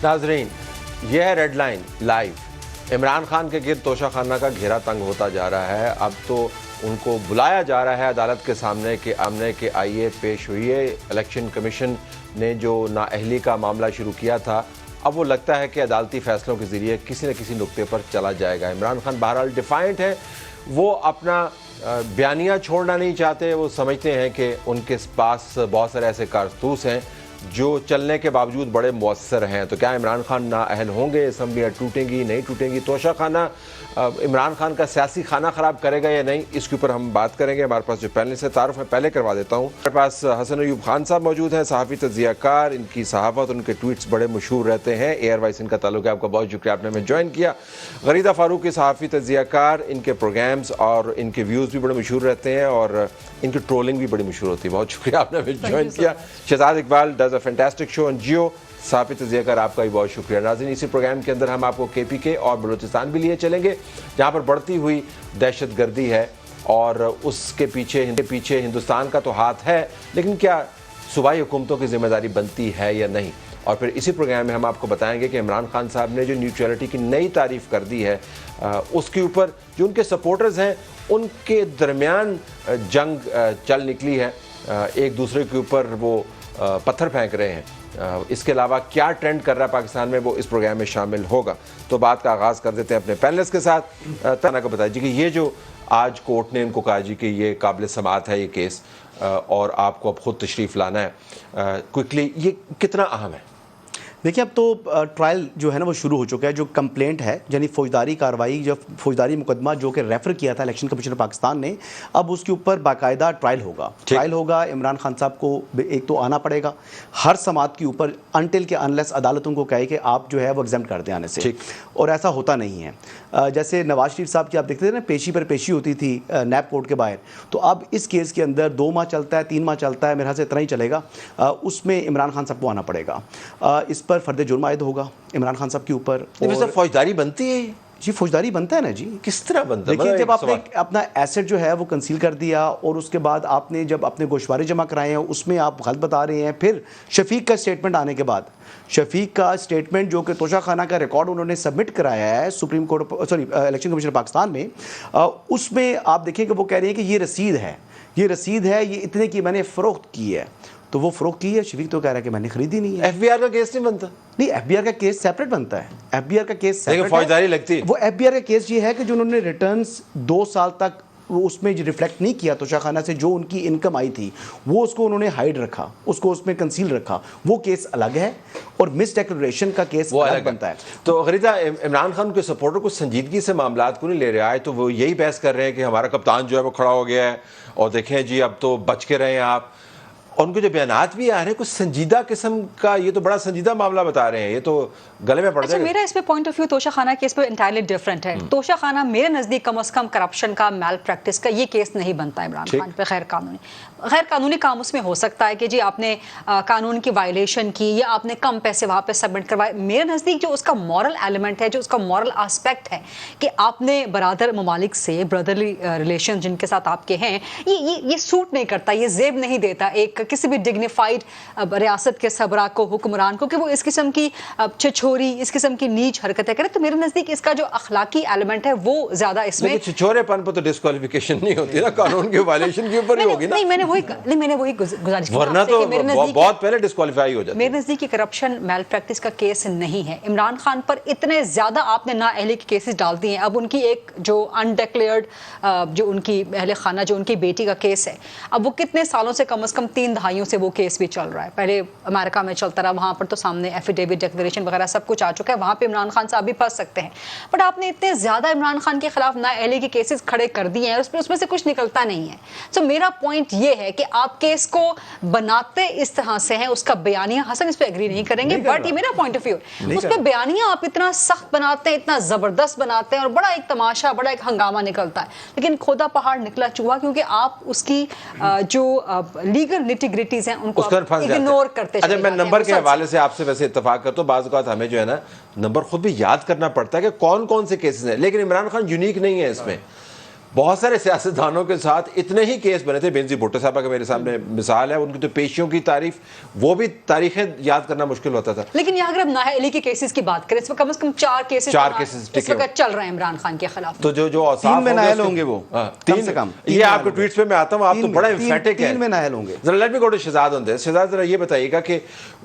ناظرین، یہ ہے red line live. Imran Khan کے گرد توشہ خانہ کا گھیرا تنگ ہوتا جا رہا ہے۔ اب تو ان کو بلایا جا رہا ہے عدالت کے سامنے کہ آمنے کے آئیے پیش ہوئیے۔ الیکشن کمیشن نے جو نااہلی کا معاملہ شروع کیا تھا، اب وہ لگتا ہے کہ عدالتی فیصلوں کے ذریعے کسی نہ کسی نقطے پر چلا جائے گا۔ عمران خان بہرحال ڈیفائنٹ ہے، وہ اپنا بیانیہ چھوڑنا نہیں چاہتے۔ وہ سمجھتے ہیں کہ ان کے پاس بہت سارے ایسے کارتوس ہیں جو چلنے کے باوجود بڑے مؤثر ہیں۔ تو کیا عمران خان نااہل ہوں گے؟ اسمبلیاں ٹوٹیں گی نہیں ٹوٹیں گی؟ توشہ خانہ عمران خان کا سیاسی خانہ خراب کرے گا یا نہیں، اس کے اوپر ہم بات کریں گے۔ ہمارے پاس جو پینل سے تعارف ہے پہلے کروا دیتا ہوں۔ ہمارے پاس حسن ایوب خان صاحب موجود ہیں، صحافی تجزیہ کار۔ ان کی صحافت، ان کے ٹویٹس بڑے مشہور رہتے ہیں۔ ایئر وائس ان کا تعلق ہے۔ آپ کا بہت شکریہ، آپ نے ہمیں جوائن کیا۔ غریدہ فاروقی صحافی تجزیہ کار، ان کے پروگرامز اور ان کے ویوز بھی بڑے مشہور رہتے ہیں اور ان کی ٹرولنگ بھی بڑی مشہور ہوتی ہے۔ بہت شکریہ، آپ نے ہمیں جوائن کیا۔ Shahzad Iqbal does a fantastic show on Geo, صحافی تجزیہ کار، آپ کا بھی بہت شکریہ۔ ناظرین، اسی پروگرام کے اندر ہم آپ کو کے پی کے اور بلوچستان بھی لیے چلیں گے، جہاں پر بڑھتی ہوئی دہشت گردی ہے اور اس کے پیچھے ہندوستان کا تو ہاتھ ہے، لیکن کیا صوبائی حکومتوں کی ذمہ داری بنتی ہے یا نہیں؟ اور پھر اسی پروگرام میں ہم آپ کو بتائیں گے کہ عمران خان صاحب نے جو نیوٹرلٹی کی نئی تعریف کر دی ہے، اس کے اوپر جو ان کے سپورٹرز ہیں ان کے درمیان جنگ چل نکلی ہے، ایک دوسرے کے اوپر وہ پتھر پھینک رہے ہیں۔ اس کے علاوہ کیا ٹرینڈ کر رہا ہے پاکستان میں، وہ اس پروگرام میں شامل ہوگا۔ تو بات کا آغاز کر دیتے ہیں اپنے پینلسٹ کے ساتھ۔ تانا کو بتائیے کہ یہ جو آج کورٹ نے ان کو کہا جی کہ یہ قابل سماعت ہے یہ کیس اور آپ کو اب خود تشریف لانا ہے، کوئکلی یہ کتنا اہم ہے؟ دیکھیں، اب تو ٹرائل جو ہے نا وہ شروع ہو چکا ہے۔ جو کمپلینٹ ہے یعنی فوجداری کارروائی، جو فوجداری مقدمہ جو کہ ریفر کیا تھا الیکشن کمیشن پاکستان نے، اب اس کے اوپر باقاعدہ ٹرائل ہوگا۔ عمران خان صاحب کو ایک تو آنا پڑے گا ہر سماعت کے اوپر، انٹل کہ انلیس عدالت ان کو کہے کہ آپ جو ہے وہ ایگزمپٹ کر دیں آنے سے، اور ایسا ہوتا نہیں ہے۔ جیسے نواز شریف صاحب کی آپ دیکھتے تھے نا، پیشی پر پیشی ہوتی تھی نیب کورٹ کے باہر، تو اب اس کیس کے اندر 2 ماہ چلتا ہے، 3 ماہ چلتا ہے، میرے خیال سے اتنا ہی چلے گا۔ اس میں عمران خان صاحب کو آنا پڑے گا، اس پر فرد جرم عائد ہوگا عمران خان صاحب کے اوپر۔ فوجداری بنتی ہے جی، فوجداری بنتا ہے نا جی۔ کس طرح بنتا ہے؟ دیکھیں، جب آپ نے اپنا ایسٹ جو ہے وہ کنسیل کر دیا اور اس کے بعد آپ نے جب اپنے گوشوارے جمع کرائے ہیں اس میں آپ غلط بتا رہے ہیں، پھر شفیق کا اسٹیٹمنٹ آنے کے بعد، شفیق کا اسٹیٹمنٹ جو کہ توشہ خانہ کا ریکارڈ انہوں نے سبمٹ کرایا ہے supreme court election commission Pakistan میں، اس میں آپ دیکھیں کہ وہ کہہ رہے ہیں کہ یہ رسید ہے، یہ اتنے کی میں نے فروخت کی ہے۔ تو وہ فروخت کی ہے، شفیق تو کہہ رہا ہے کہ میں نے خریدی نہیں ہے۔ ایف بی آر کا کیس نہیں بنتا؟ نہیں، ایف بی آر کا کیس سیپریٹ بنتا ہے۔ ایف بی آر کا کیس لیکن فوجداری لگتی ہے۔ وہ ایف بی آر کا کیس یہ ہے کہ جو انہوں نے ریٹرنز 2 سال تک اس میں ریفلیکٹ نہیں کیا توشہ خانہ سے، جو ان کی انکم آئی تھی وہ اس کو انہوں نے ہائیڈ رکھا، اس کو اس میں کنسیل رکھا، وہ کیس الگ ہے، اور مس ڈیکلریشن کا کیس الگ بنتا ہے۔ تو غریدہ، عمران خان کے سپورٹر کو سنجیدگی سے معاملات کو نہیں لے رہا ہے، تو وہ یہی بحث کر رہے ہیں کہ ہمارا کپتان جو ہے وہ کھڑا ہو گیا ہے اور دیکھیں جی اب تو بچ کے رہے ہیں آپ۔ اور ان کے جو بیانات بھی آ رہے ہیں کچھ سنجیدہ قسم کا، یہ تو بڑا سنجیدہ معاملہ بتا رہے ہیں، یہ تو گلے میں پڑ جائے گا۔ میرا اس پہ پوائنٹ آف ویو توشہ خانہ کیس پہ انٹائرلی ڈفرینٹ ہے۔ توشہ خانہ میرے نزدیک کم از کم کرپشن کا، میل پریکٹس کا یہ کیس نہیں بنتا عمران خان پہ۔ غیر قانونی کام اس میں ہو سکتا ہے کہ جی آپ نے قانون کی وائلیشن کی یا آپ نے کم پیسے وہاں پہ سبمٹ کروائے۔ میرے نزدیک جو اس کا مورل ایلیمنٹ ہے، جو اس کا مورل آسپیکٹ ہے کہ آپ نے برادر ممالک سے برادرلی ریلیشن جن کے ساتھ آپ کے ہیں، یہ سوٹ نہیں کرتا، یہ زیب نہیں دیتا ایک کسی بھی ڈگنیفائڈ ریاست کے سربراہ کو، حکمران کو، کہ وہ اس قسم کی چھچوری، اس قسم کی نیچ حرکتیں کرے۔ تو میرے نزدیک اس کا جو اخلاقی ایلیمنٹ ہے وہ زیادہ اس میں، چھچورے پن پہ تو ڈسکوالیفیکیشن نہیں ہوتی نا، قانون کی وائلیشن کے اوپر ہی ہوگی نا۔ میں نے وہی گزارش کی، ورنہ تو بہت پہلے ڈسکوالیفائی ہو جاتا ہے۔ میرے نزدیک کرپشن، میل پریکٹس کا کیس نہیں ہے۔ عمران خان پر اتنے زیادہ آپ نے نااہلی کے کیسز ڈال دیے ہیں، اب ان کی ایک جو انڈیکلیئرڈ جو ان کی اہل خانہ، جو ان کی بیٹی کا کیس ہے، اب وہ کتنے سالوں سے، کم از کم 3 دہائیوں سے وہ کیس بھی چل رہا ہے۔ پہلے امریکہ میں چلتا رہا، وہاں پر تو سامنے ایفیڈیوٹ ڈیکلریشن وغیرہ سب کچھ آ چکا ہے، وہاں پہ عمران خان صاحب بھی پھنس سکتے ہیں۔ بٹ آپ نے اتنے زیادہ عمران خان کے خلاف نااہلی کے کیسز کھڑے کر دیے ہیں، اس میں سے کچھ نکلتا نہیں ہے۔ سو میرا پوائنٹ یہ ہے کہ آپ کیس کو بناتے اس طرح سے ہیں، اس کا بیانیہ، حسن اس پہ اگری نہیں کریں گے، بٹ یہ میرا پوائنٹ آف ویو، اس پہ بیانیہ آپ اتنا سخت بناتے ہیں، اتنا زبردست بناتے ہیں، اور بڑا ایک تماشا، بڑا ایک ہنگامہ نکلتا ہے، لیکن کھودا پہاڑ نکلا چوہا، کیونکہ آپ اس کی جو لیگل نیٹی گریٹیز ہیں ان کو اگنور کرتے ہیں۔ اچھا، میں نمبر کے حوالے سے آپ سے ویسے اتفاق کرتا ہوں، بعض اوقات ہمیں جو ہے نا نمبر خود بھی یاد کرنا پڑتا ہے کہ کون کون سے کیسز ہیں، لیکن عمران خان یونیک نہیں ہے اس میں۔ بہت سارے سیاستدانوں کے ساتھ اتنے ہی کیس بنے تھے. بینظیر بھٹو صاحبہ کا میرے سامنے مثال ہے, ان کی تو پیشیوں کی تعریف, وہ بھی تاریخیں یاد کرنا مشکل ہوتا تھا. لیکن یہاں اگر ہم ناہید علی کے کیسز کی بات کریں, اس میں کم از کم 4 کیسز اس وقت چل رہے ہیں عمران خان کے خلاف. تو جو 3 میں نااہل ہوں گے وہ, کم سے کم. یہ آپ کے ٹویٹس پہ میں آتا ہوں, آپ تو بڑا امفیٹک ہے. 3 میں نااہل ہوں گے. ذرا let me go to Shahzad on this. Shahzad ذرا یہ بتائیے گا کہ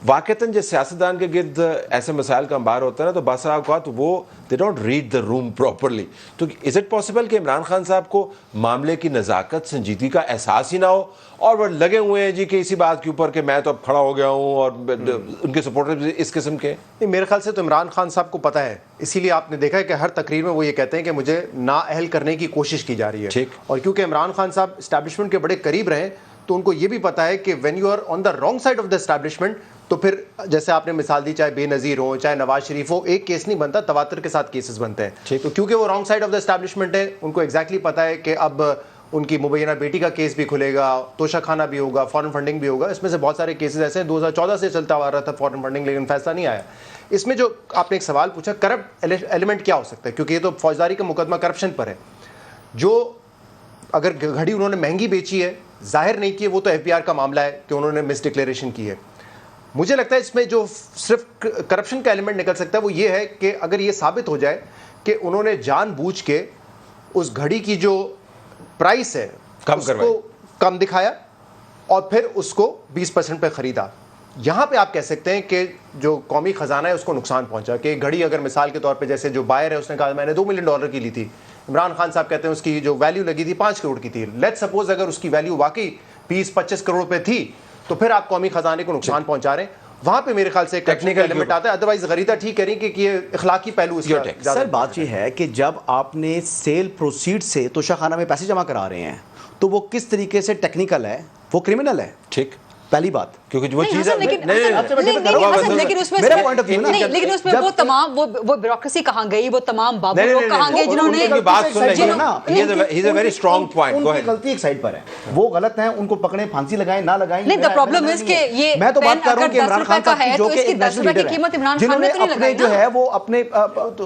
واقعتاً جب سیاستدان کے گرد ایسے مسائل کا انبار ہوتا ہے نا, تو بعض اوقات وہ they don't read the room properly. تو is it possible کہ عمران خان صاحب کو معاملے کی نزاکت, سنجیدگی کا احساس ہی نہ ہو, اور وہ لگے ہوئے ہیں جی کہ اسی بات کے اوپر کہ میں تو اب کھڑا ہو گیا ہوں, اور ان کے سپورٹر اس قسم کے؟ نہیں, میرے خیال سے تو عمران خان صاحب کو پتہ ہے, اسی لیے آپ نے دیکھا ہے کہ ہر تقریر میں وہ یہ کہتے ہیں کہ مجھے نااہل کرنے کی کوشش کی جا رہی ہے. ٹھیک. اور کیونکہ عمران خان صاحب اسٹیبلشمنٹ کے بڑے قریب رہے, تو ان کو یہ بھی پتہ ہے کہ when you are on the wrong side of the establishment, تو پھر جیسے آپ نے مثال دی, چاہے بے نظیر ہو, چاہے نواز شریف ہو, ایک کیس نہیں بنتا, تواتر کے ساتھ کیسز بنتے ہیں. تو کیونکہ وہ wrong side of the establishment ہے, ان کو ایگزیکٹلی پتہ ہے کہ اب ان کی مبینہ بیٹی کا کیس بھی کھلے گا, توشہ خانہ بھی ہوگا, فارن فنڈنگ بھی ہوگا. اس میں سے بہت سارے کیسز ایسے ہیں 2014 سے چلتا آ رہا تھا فارن فنڈنگ, لیکن فیصلہ نہیں آیا. اس میں جو آپ نے ایک سوال پوچھا, کرپٹ ایلیمنٹ کیا ہو سکتا ہے, کیونکہ یہ تو فوجداری کا مقدمہ کرپشن پر ہے. جو اگر گھڑی انہوں نے مہنگی بیچی ہے, ظاہر نہیں کی, وہ تو ایف بی آر کا معاملہ ہے کہ انہوں نے مس ڈکلیریشن کی ہے. مجھے لگتا ہے اس میں جو صرف کرپشن کا ایلیمنٹ نکل سکتا ہے وہ یہ ہے کہ اگر یہ ثابت ہو جائے کہ انہوں نے جان بوجھ کے اس گھڑی کی جو پرائس ہے اس کو کم دکھایا اور پھر اس کو 20% پہ خریدا. یہاں پہ آپ کہہ سکتے ہیں کہ جو قومی خزانہ ہے اس کو نقصان پہنچا. کہ گھڑی اگر مثال کے طور پہ جیسے جو بائر ہے اس نے کہا میں نے $2 ملین کی لی تھی, عمران خان صاحب کہتے ہیں اس کی جو ویلیو لگی تھی 5 کروڑ کی تھی. لیٹ سپوز اگر اس کی ویلیو واقعی 20-25 کروڑ پہ تھی, تو پھر آپ قومی خزانے کو نقصان پہنچا رہے ہیں. وہاں پہ میرے خیال سے ٹیکنیکل ایلیمنٹ آتا ہے. ادروائز غریدہ ٹھیک کریں کہ یہ اخلاقی پہلو اس کا. سر بات یہ ہے کہ جب آپ نے سیل پروسیڈ سے توشہ خانہ میں پیسے جمع کرا رہے ہیں, تو وہ کس طریقے سے ٹیکنیکل ہے, وہ کرمنل ہے. ٹھیک, پہلی بات, کیونکہ وہ چیز لیکن اس میں وہ تمام وہ بیوروکریسی کہاں گئی, وہ تمام بابو لوگ کہاں گئے جنہوں نے بات سن ویری اسٹرانگ پوائنٹ. ان کی غلطی ایک سائڈ پر ہے, وہ غلط ہیں, ان کو پکڑیں, پھانسی لگائیں نہ لگائیں. نہیں, the problem is کہ یہ میں تو بات کر رہا ہوں کہ عمران خان صاحب جو کہ نیشنل لیڈر ہیں, جنہوں نے اپنے جو ہے وہ اپنے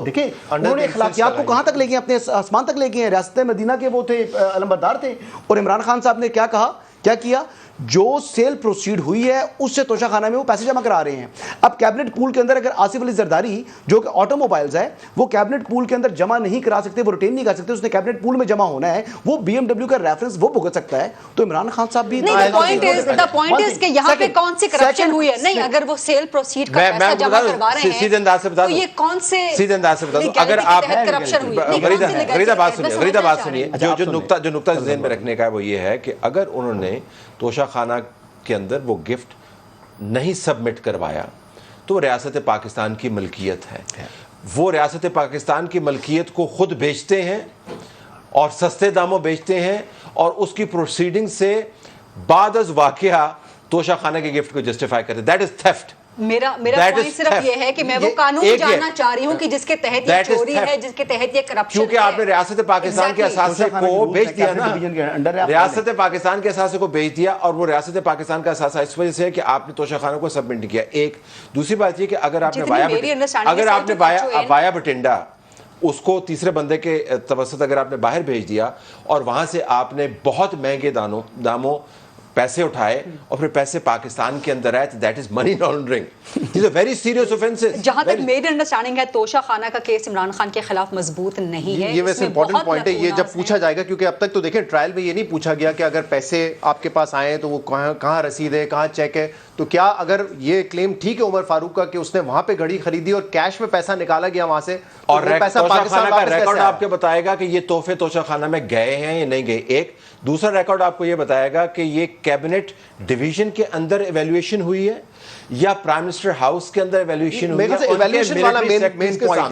دیکھیں انہوں نے اخلاقیات کو کہاں تک لے گئے, اپنے آسمان تک لے گئے ہیں. ریاست مدینہ کے وہ تھے, علمبردار تھے. اور عمران خان صاحب نے کیا کہا, کیا کیا, جو سیل پروسیڈ ہوئی ہے اس سے توشہ خانہ میں وہ پیسے جمع کرا رہے ہیں. اب کیبنٹ پول کے اندر اگر آصف علی زرداری جو کہ آٹو موبائلز ہے, وہ کیبنٹ پول کے اندر جمع نہیں کرا سکتے, وہ ریٹین نہیں کر سکتے, اس نے کیبنٹ پول میں جمع ہونا ہے, وہ بی ایم ڈبلیو کا ریفرنس وہ بھگت سکتا ہے. تو عمران خان صاحب بھی دا پوائنٹ از کہ یہاں پہ کون سی کرپشن ہوئی ہے. نہیں, اگر وہ سیل پروسیڈ کا پیسہ جمع کروا رہے ہیں, سیدھے انداز سے بتا دوں, یہ کون سے سیدھے انداز سے بتا دوں, اگر آپ کرپشن ہوئی. غریدہ بات سنیے, جو نقطہ ذہن میں رکھنے کا ہے وہ یہ ہے کہ اگر انہوں نے توشہ خانہ کے اندر وہ گفٹ نہیں سبمٹ کروایا, تو ریاست پاکستان کی ملکیت ہے. وہ ریاست پاکستان کی ملکیت کو خود بیچتے ہیں اور سستے داموں بیچتے ہیں, اور اس کی پروسیڈنگ سے بعد از واقعہ توشہ خانہ کے گفٹ کو جسٹیفائی کرتے. That is theft. میرا پوائنٹ صرف یہ ہے کہ میں وہ قانون جاننا چاہ رہی ہوں کہ جس کے تحت یہ چوری ہے, جس کے تحت یہ کرپشن ہے. کیونکہ آپ نے ریاست پاکستان کے اثاثے کو بیچ دیا نا, ریاست پاکستان کے اثاثے کو بیچ دیا, اور وہ ریاست پاکستان کا اثاثہ اس وجہ سے ہے کہ آپ نے توشہ خانہ کو سبمٹ کیا. ایک دوسری بات یہ کہ اگر آپ نے وایا بٹنڈا اس کو تیسرے بندے کے توسط اگر آپ نے باہر بھیج دیا, اور وہاں سے آپ نے بہت مہنگے داموں پیسے اٹھائے اور پھر پیسے پاکستان کے اندر آئے, that is money laundering. These are very serious offenses. جہاں تک میری انڈرسٹینڈنگ ہے, توشہ خانہ کا کیس عمران خان کے خلاف مضبوط نہیں ہے. یہ ویسے امپورٹنٹ پوائنٹ ہے, یہ جب پوچھا جائے گا, کیونکہ اب تک تو دیکھیں ٹرائل میں یہ نہیں پوچھا گیا کہ اگر پیسے آپ کے پاس آئے تو وہ کہاں رسید ہے, کہاں چیک ہے. تو کیا اگر یہ کلیم ٹھیک ہے عمر فاروق کا کہ اس نے وہاں پہ گھڑی خریدی اور کیش میں پیسہ نکالا گیا وہاں سے, اور پیسہ پاکستان کا ریکارڈ آپ کے بتائے گا کہ یہ تحفے توشہ خانہ میں گئے ہیں یا نہیں گئے. ایک دوسرا ریکارڈ آپ کو یہ بتائے گا کہ یہ کیبنٹ ڈویژن کے اندر ایویلویشن ہوئی ہے یا پرائم منسٹر ہاؤس کے اندر ایویلویشن ہوئی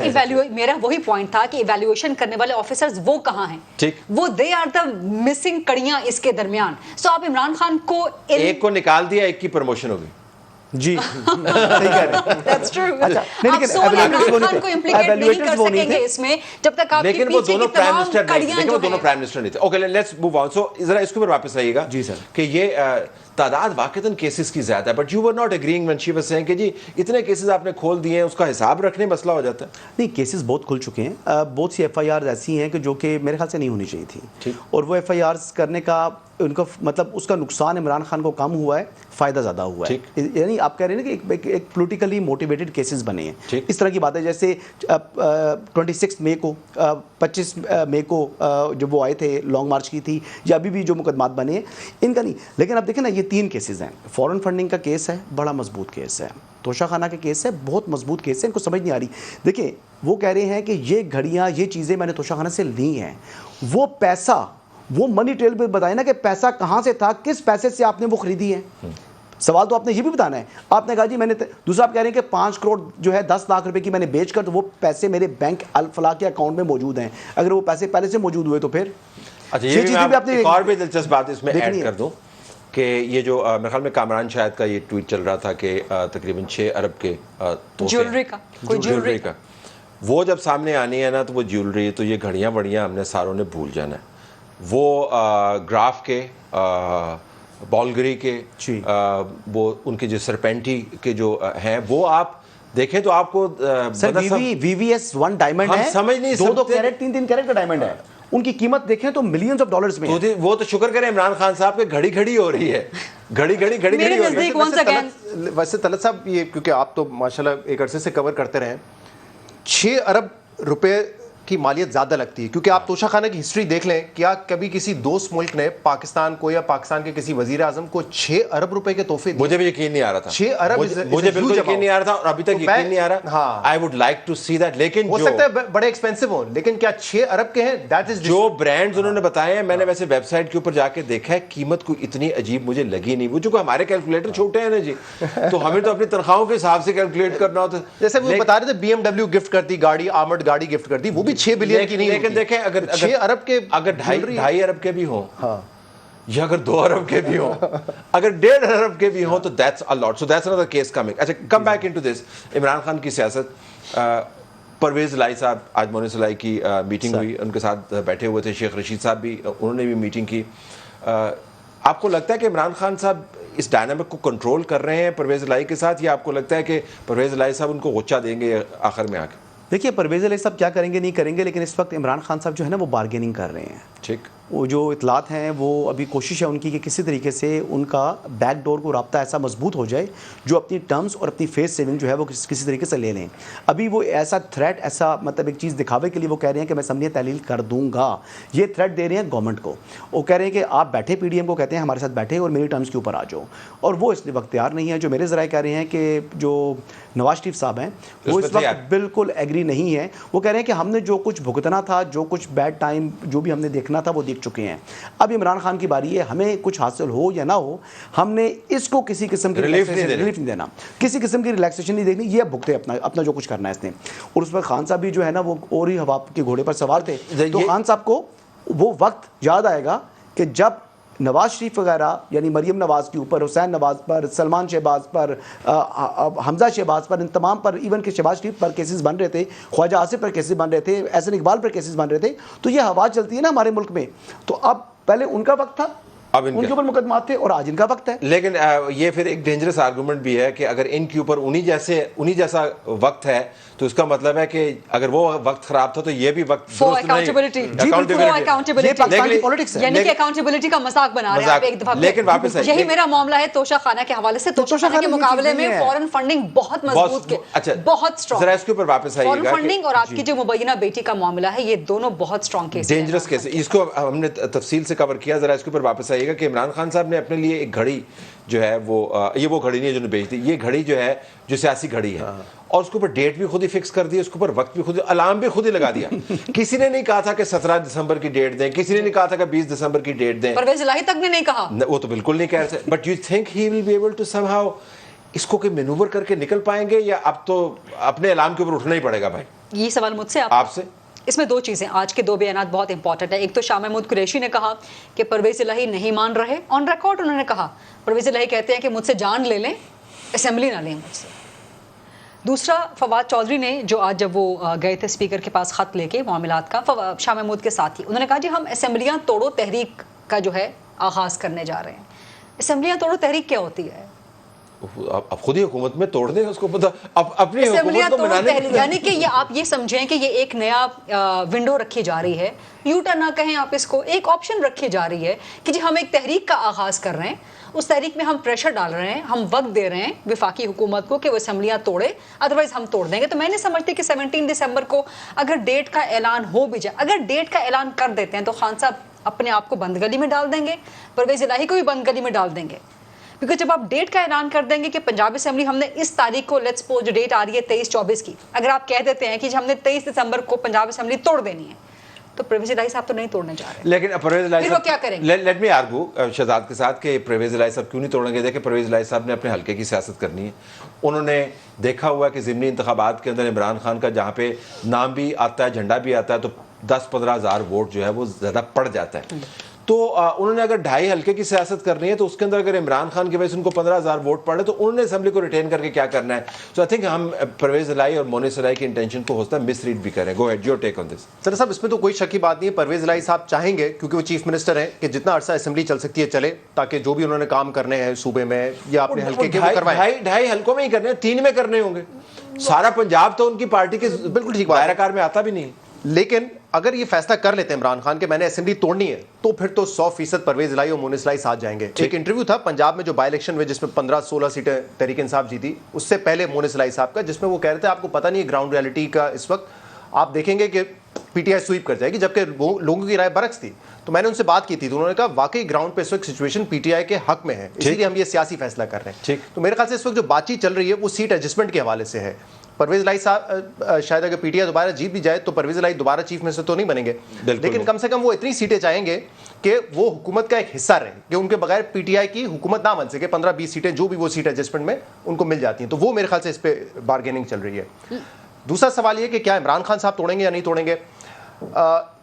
ہے. میرا وہی پوائنٹ تھا کہ ایویلویشن کرنے والے آفیسرز وہ کہاں ہیں, وہ دے آر دا مسنگ کڑیاں اس کے درمیان. سو آپ عمران خان کو ایک کو نکال دیا, ایک کی پروموشن ہوگی. جی صحیح کہہ رہے ہیں. That's true. آپ سونیا عمران خان کو امپلیکیٹ نہیں کر سکیں گے اس میں جب تک آپ لیکن وہ دونوں پرائم منسٹر نہیں تھے. Okay let's move on. So ذرا اس کے اوپر واپس آئیے گا جی سر, کہ یہ تعداد واقعتاً کیسز کی زیادہ ہے, but you were not agreeing when she was saying کہ جی اتنے کیسز آپ نے کھول دیے ہیں, اس کا حساب رکھنے مسئلہ ہو جاتا ہے. نہیں, کیسز بہت کھل چکے ہیں, بہت سی ایف آئی آرز ایسی ہیں کہ جو کہ میرے خیال سے نہیں ہونی چاہیے تھی, اور وہ ایف آئی آرز کرنے کا ان کا مطلب اس کا نقصان عمران خان کو کم ہوا ہے, فائدہ زیادہ ہوا ہے. یعنی آپ کہہ رہے ہیں نا کہ ایک پولیٹیکلی موٹیویٹڈ کیسز بنے ہیں, اس طرح کی بات ہے. جیسے 26 مئی کو 25 مئی کو جب وہ آئے تھے لانگ مارچ کی تھی, یا ابھی بھی جو مقدمات بنے ہیں ان کا نہیں. لیکن اب دیکھیں نا, یہ 3 کیسز ہیں. فورن فنڈنگ کا کیس ہے, بڑا مضبوط کیس ہے. توشہ خانہ کا کیس ہے, بہت مضبوط کیس ہے. ان کو سمجھ نہیں آ رہی. دیکھیں وہ کہہ رہے ہیں کہ یہ گھڑیاں, یہ چیزیں میں نے توشہ خانہ سے لی ہیں. وہ پیسہ, وہ منی ٹریل پہ بتائیں نا کہ پیسہ کہاں سے تھا, کس پیسے سے آپ نے وہ خریدی ہے. سوال تو آپ نے یہ بھی بتانا ہے. آپ نے کہا جی میں نے, دوسرا آپ کہہ رہے ہیں کہ 5 کروڑ جو ہے 10 لاکھ روپے کی میں نے بیچ کر, تو وہ پیسے میرے بینک الفلاح کے اکاؤنٹ میں موجود ہیں. اگر وہ پیسے پہلے سے موجود ہوئے تو پھر اچھا, یہ چیزیں بھی آپ نے ایک اور بھی دلچسپ بات اس میں ایڈ کر دوں کہ یہ جو میرے خیال میں کامران شاہد کا یہ ٹویٹ چل رہا تھا کہ تقریباً 6 ارب کے جیولری کا, وہ جب سامنے آنی ہے نا, تو وہ جیولری, تو یہ گھڑیاں بڑیاں ہم نے ساروں نے بھول جانا ہے. وہ گراف کے, بالگری کے, وہ ان کے جو سرپینٹی کے جو ہیں, وہ آپ دیکھیں تو آپ کو VVS1 ڈائمنڈ ہے, سمجھ نہیں سکتے, 2 کیرٹ 3 کیرٹ کا ڈائمنڈ ہے. ان کی قیمت دیکھیں تو ملینز آف ڈالرز میں. وہ تو شکر کریں عمران خان صاحب کے گھڑی گھڑی ہو رہی ہے, گھڑی ہو رہی ہے. ویسے طلعت صاحب, یہ کیونکہ آپ تو ماشاءاللہ ایک عرصے سے کور کرتے رہے, 6 ارب روپے کی مالیت زیادہ لگتی ہے, کیونکہ آپ توشہ خانہ کی ہسٹری دیکھ لیں, کیا کبھی کسی دوست ملک نے پاکستان کو یا پاکستان کے کسی وزیر اعظم کو 6 ارب روپے کے تحفے دیے؟ مجھے بھی یقین نہیں آ رہا تھا, 6 ارب مجھے بالکل یقین نہیں آ رہا تھا, اور ابھی تک یقین نہیں آ رہا. I would like to see that. لیکن ہو سکتا ہے بڑے ایکسپینسو ہوں, لیکن کیا 6 ارب کے ہیں؟ دیٹ از جو برانڈز انہوں نے بتائے ہیں, میں نے ویسے ویب سائٹ کے اوپر جا کے دیکھا ہے, قیمت کوئی اتنی عجیب مجھے لگی نہیں. وہ چونکہ ہمارے کیلکولیٹر چھوٹے ہیں نا جی, تو ہمیں تو اپنی تنخواہوں کے حساب سے کیلکولیٹ کرنا ہوتا ہے. جیسے وہ بتا رہے تھے BMW گفٹ کرتی گاڑی, آرمڈ گاڑی گفٹ کرتی, وہ بھی 6 بلین کی نہیں. لیکن دیکھیں اگر 6 ارب کے, اگر 2.5 ارب کے بھی ہوں, یا اگر 2 ارب کے بھی ہوں, اگر 1.5 ارب کے بھی ہوں, تو that's a lot. So that's another case coming. اچھا, come back into this. Imran Khan کی سیاست, پرویز الہی صاحب, آج مونس الہی کی میٹنگ ہوئی, ان کے ساتھ بیٹھے ہوئے تھے شیخ رشید صاحب بھی, انہوں نے بھی میٹنگ کی. آپ کو لگتا ہے کہ عمران خان صاحب اس ڈائنامک کو کنٹرول کر رہے ہیں پرویز الہی کے ساتھ, یا آپ کو لگتا ہے کہ پرویز الہی صاحب ان کو غصہ دیں گے آخر میں آ کے؟ دیکھیے پرویز الہی صاحب کیا کریں گے نہیں کریں گے, لیکن اس وقت عمران خان صاحب جو ہے نا وہ بارگیننگ کر رہے ہیں. ٹھیک, وہ جو اطلاعات ہیں, وہ ابھی کوشش ہے ان کی کہ کسی طریقے سے ان کا بیک ڈور کو رابطہ ایسا مضبوط ہو جائے جو اپنی ٹرمز اور اپنی فیس سیونگ جو ہے وہ کسی طریقے سے لے لیں. ابھی وہ ایسا تھریٹ, ایسا مطلب ایک چیز دکھاوے کے لیے وہ کہہ رہے ہیں کہ میں اسمبلی تحلیل کر دوں گا, یہ تھریٹ دے رہے ہیں گورنمنٹ کو. وہ کہہ رہے ہیں کہ آپ بیٹھے, PDM کو کہتے ہیں ہمارے ساتھ بیٹھے اور میری ٹرمز کے اوپر آ جاؤ, اور وہ اس وقت تیار نہیں ہے. جو میرے ذرائع کہہ رہے ہیں کہ جو نواز شریف صاحب ہیں وہ اس وقت بالکل ایگری نہیں ہے. وہ کہہ رہے ہیں کہ ہم نے جو کچھ بھگتنا تھا, جو کچھ بیڈ ٹائم جو بھی ہم نے دیکھنا تھا وہ دیکھ چکے ہیں. اب عمران خان کی باری ہے, ہمیں کچھ حاصل ہو یا نہ ہو, ہم نے اس کو کسی قسم کی ریلیف نہیں دینا, کسی قسم کی ریلیکسیشن نہیں دیکھنی. یہ بھگتے اپنا جو کچھ کرنا ہے اس نے. اور اس پر خان صاحب بھی جو ہے نا وہ اور ہی ہوا کے گھوڑے پر سوار تھے. تو خان صاحب کو وہ وقت یاد آئے گا کہ جب نواز شریف وغیرہ, یعنی مریم نواز کے اوپر, حسین نواز پر, سلمان شہباز پر, حمزہ شہباز پر, ان تمام پر, ایون کہ شہباز شریف پر کیسز بن رہے تھے, خواجہ آصف پر کیسز بن رہے تھے, احسن اقبال پر کیسز بن رہے تھے. تو یہ ہوا چلتی ہے نا ہمارے ملک میں. تو اب پہلے ان کا وقت تھا, اب ان کے اوپر مقدمات تھے, اور آج ان کا وقت ہے. لیکن یہ پھر ایک ڈینجرس آرگومنٹ بھی ہے کہ اگر ان کے اوپر انہی جیسا وقت ہے, تو اس کا مطلب ہے کہ اگر وہ وقت خراب تھا تو یہ بھی وقت درست نہیں. یعنی کہ اکاؤنٹیبلٹی کا مذاق بنا رہے ہیں آپ ایک دفعہ. لیکن واپس یہی میرا معاملہ ہے توشہ خانہ کے حوالے سے. توشہ خانہ کے مقابلے میں فورن فنڈنگ بہت مضبوط, بہت اسٹرانگ. ذرا اس کے اوپر واپس آئیے گا. فورن فنڈنگ اور آپ کی جو مبینہ بیٹی کا معاملہ ہے, یہ دونوں بہت اسٹرانگ کیس, ڈینجرس کیس. اس کو ہم نے تفصیل سے کور کیا. ذرا اس کے اوپر واپس آئیے گا کہ عمران خان صاحب نے اپنے لیے ایک گھڑی جو ہے وہ گھڑی نہیں ہے جو نے بیچ دی, یہ گھڑی جو ہے جو سیاسی گھڑی ہے, اور اس کے اوپر ڈیٹ بھی خود ہی فکس کر دی, اس کے اوپر وقت بھی خود, الارم بھی خود ہی لگا دیا. کسی نے نہیں کہا تھا کہ 17 دسمبر کی ڈیٹ دیں, کسی نے نہیں کہا تھا کہ 20 دسمبر کی ڈیٹ دیں. پرویز الہی تک نے نہیں کہا, وہ تو بالکل نہیں کہہ رہے تھے. But you think he will be able to somehow اس کو کہ مینوور کر کے نکل پائیں گے, یا اب تو اپنے اعلان کے اوپر اٹھنا ہی پڑے گا؟ بھائی یہ سوال مجھ سے آپ سے. اس میں 2 چیزیں, آج کے 2 بیانات بہت امپورٹنٹ ہیں. ایک تو شاہ محمود قریشی نے کہا کہ پرویز الہی نہیں مان رہے, آن ریکارڈ انہوں نے کہا. پرویز الہی کہتے ہیں کہ مجھ سے جان لے لیں, اسمبلی نہ لیں مجھ سے. دوسرا, فواد چودھری نے جو آج جب وہ گئے تھے اسپیکر کے پاس خط لے کے معاملات کا شاہ محمود کے ساتھ ہی, انہوں نے کہا جی ہم اسمبلیاں توڑو تحریک کا جو ہے آغاز کرنے جا رہے ہیں. اسمبلیاں توڑو تحریک کیا ہوتی ہے؟ اب خود ہی حکومت میں توڑ دیں اس کو پتہ، اب اپنی اسمبلیاں حکومت کو توڑو بنانے تحریک، یعنی کہ یہ آپ یہ سمجھیں کہ یہ ایک نیا ونڈو رکھی جا رہی ہے، یو ٹرن نہ کہیں آپ اس کو، ایک آپشن رکھی جا رہی ہے کہ جی ہم ایک تحریک کا آغاز کر رہے ہیں، اس تحریک میں ہم پریشر ڈال رہے ہیں، ہم وقت دے رہے ہیں وفاقی حکومت کو کہ وہ اسمبلیاں توڑے، ادروائز ہم توڑ دیں گے۔ تو میں نہیں سمجھتی کہ 17 دسمبر کو اگر ڈیٹ کا اعلان ہو بھی جائے، اگر ڈیٹ کا اعلان کر دیتے ہیں تو خان صاحب اپنے آپ کو بند گلی میں ڈال دیں گے، پرویز الہی کو بھی بند گلی میں ڈال دیں گے، کیونکہ جب آپ ڈیٹ کا اعلان کر دیں گے کہ پنجاب اسمبلی ہم نے اس تاریخ کو، لیٹس سپوز جو ڈیٹ آ رہی ہے 23-24 کی، اگر آپ کہہ دیتے ہیں کہ ہم نے 23 دسمبر کو پنجاب اسمبلی توڑ دینی ہے، تو پرویز الہی صاحب تو نہیں توڑنے جا رہے، لیکن پرویز الہی پھر وہ کیا کریں گے؟ لیٹ می آرگو شہزاد کے ساتھ کہ پرویز الہی صاحب کیوں نہیں توڑیں گے؟ دیکھیں پرویز الہی صاحب نے اپنے حلقے کی سیاست کرنی ہے، انہوں نے دیکھا ہوا کہ ضمنی انتخابات کے اندر عمران خان کا جہاں پہ نام بھی آتا ہے، جھنڈا بھی آتا ہے، تو 10-15 ہزار ووٹ جو ہے وہ زیادہ پڑ جاتا ہے، تو انہوں نے اگر 2.5 حلقے کی سیاست کرنی ہے تو اس کے اندر اگر عمران خان کی وجہ سے ان کو 15,000 ووٹ پڑے تو انہوں نے اسمبلی کو ریٹین کر کے کیا کرنا ہے؟ سو آئی تھنک ہم پرویز الہی اور مونس الہی کی انٹینشن کو ہوتا ہے مس ریڈ بھی کریں۔ گو ہیڈ، یور ٹیک آن دس۔ سر صاحب اس میں تو کوئی شک کی بات نہیں ہے، پرویز الہی صاحب چاہیں گے کیونکہ وہ چیف منسٹر ہیں کہ جتنا عرصہ اسمبلی چل سکتی ہے چلے، تاکہ جو بھی انہوں نے کام کرنے ہیں صوبے میں یا اپنے حلقے کے وہ کروائیں۔ 2.5 حلقوں میں ہی کرنے ہیں، 3 میں کرنے ہوں گے، سارا پنجاب تو ان کی پارٹی کے بالکل ٹھیک بات ہے، دائرہ کار میں آتا بھی نہیں۔ لیکن اگر یہ فیصلہ کر لیتے ہیں عمران خان کہ میں نے اسمبلی توڑنی ہے تو پھر تو 100% پرویز الہی اور مونس الہی ساتھ جائیں گے۔ ایک انٹرویو تھا پنجاب میں جو بائی الیکشن ہوئے جس میں 15-16 سیٹیں تحریک انصاف جیتی، اس سے پہلے مونس الہی صاحب کا، جس میں وہ کہہ رہے تھے آپ کو پتہ نہیں ہے گراؤنڈ ریالٹی کا، اس وقت آپ دیکھیں گے کہ پی ٹی آئی سویپ کر جائے گی، جبکہ لوگوں کی رائے برعکس تھی۔ تو میں نے ان سے بات کی تھی تو انہوں نے کہا واقعی گراؤنڈ پہ اس وقت سچویشن پی ٹی آئی کے حق میں ہے، اسی لیے ہم یہ سیاسی فیصلہ کر رہے ہیں۔ تو میرے خیال سے اس وقت جو بات چیت چل رہی ہے وہ سیٹ ایڈجسٹمنٹ کے حوالے سے ہے۔ پرویز الہی صاحب شاید اگر پی ٹی آئی دوبارہ جیت بھی جائے تو پرویز الہی دوبارہ چیف منسٹر تو نہیں بنیں گے، لیکن کم سے کم وہ اتنی سیٹیں چاہیں گے کہ وہ حکومت کا ایک حصہ رہے، کہ ان کے بغیر پی ٹی آئی کی حکومت نہ بن سکے۔ 15-20 سیٹیں جو بھی وہ سیٹ ایڈجسٹمنٹ میں ان کو مل جاتی ہیں، تو وہ میرے خیال سے اس پہ بارگیننگ چل رہی ہے۔ دوسرا سوال یہ کہ کیا عمران خان صاحب توڑیں گے یا نہیں توڑیں گے؟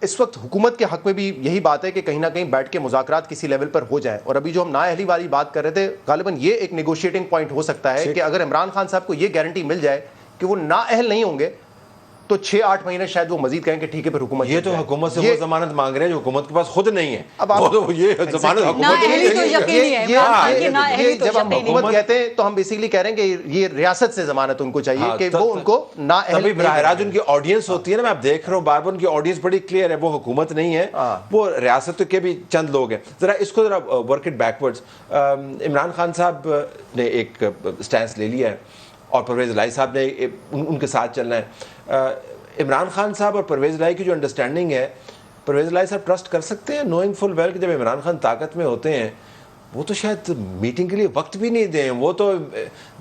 اس وقت حکومت کے حق میں بھی یہی بات ہے کہ کہیں نہ کہیں بیٹھ کے مذاکرات کسی لیول پر ہو جائیں، اور ابھی جو ہم نااہلی والی بات کر رہے تھے غالباً یہ ایک نیگوشیٹنگ پوائنٹ ہو سکتا ہے کہ اگر عمران خان صاحب کو یہ گارنٹی مل جائے کہ وہ نااہل نہیں ہوں گے تو 6-8 مہینے شاید وہ مزید کہیں کہ ٹھیک ہے پھر حکومت، یہ تو حکومت سے وہ ضمانت مانگ رہے ہیں جو حکومت کے پاس خود نہیں ہے۔ اب آپ یہ ضمانت حکومت کی نہیں، جب ہم حکومت کہتے ہیں تو ہم بیسیکلی کہہ رہے ہیں کہ یہ ریاست سے ضمانت ان کو چاہیے کہ وہ ان کو نااہل، تبھی براہ راست ان کی آڈینس ہوتی ہے نا، میں اب دیکھ رہا ہوں بار بار ان کی آڈینس بڑی کلیئر ہے، وہ حکومت نہیں ہے، وہ ریاست کے بھی چند لوگ ہیں۔ ذرا اس کو ذرا work it backwards, Imran Khan صاحب نے ایک سٹینس لے لیا ہے اور پرویز الہی صاحب نے ان کے ساتھ چلنا ہے۔ عمران خان صاحب اور پرویز الہی کی جو انڈرسٹینڈنگ ہے، پرویز الہی صاحب ٹرسٹ کر سکتے ہیں نوئنگ فل ویل کہ جب عمران خان طاقت میں ہوتے ہیں وہ تو شاید میٹنگ کے لیے وقت بھی نہیں دیں، وہ تو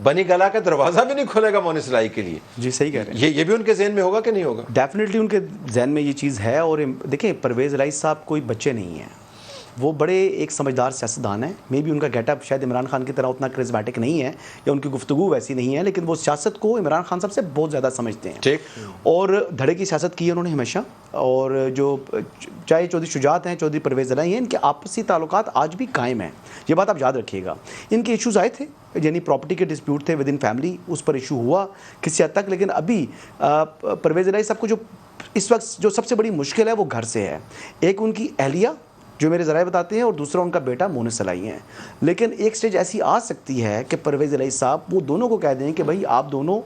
بنی گلا کا دروازہ بھی نہیں کھولے گا مونس الہی کے لیے۔ جی صحیح کہہ رہے ہیں، یہ بھی ان کے ذہن میں ہوگا کہ نہیں ہوگا؟ ڈیفینیٹلی ان کے ذہن میں یہ چیز ہے۔ اور دیکھیں پرویز الہی صاحب کوئی بچے نہیں ہیں، وہ بڑے ایک سمجھدار سیاستدان ہیں، مے بی ان کا گیٹ اپ شاید عمران خان کی طرح اتنا کرزمیٹک نہیں ہے یا ان کی گفتگو ویسی نہیں ہے، لیکن وہ سیاست کو عمران خان صاحب سے بہت زیادہ سمجھتے ہیں، ٹھیک، اور دھڑے کی سیاست کی ہے انہوں نے ہمیشہ۔ اور جو چاہے چودھری شجاعت ہیں، چودھری پرویز الہی ہیں، ان کے آپسی تعلقات آج بھی قائم ہیں، یہ بات آپ یاد رکھیے گا۔ ان کے ایشوز آئے تھے، یعنی پراپرٹی کے ڈسپیوٹ تھے ود ان فیملی، اس پر ایشو ہوا کسی حد تک، لیکن ابھی پرویز الہی صاحب کو جو اس وقت جو سب سے بڑی مشکل ہے وہ گھر سے ہے، ایک ان کی اہلیہ جو میرے ذرائع بتاتے ہیں، اور دوسرا ان کا بیٹا مونس الہی ہیں۔ لیکن ایک سٹیج ایسی آ سکتی ہے کہ پرویز الہی صاحب وہ دونوں کو کہہ دیں کہ بھائی آپ دونوں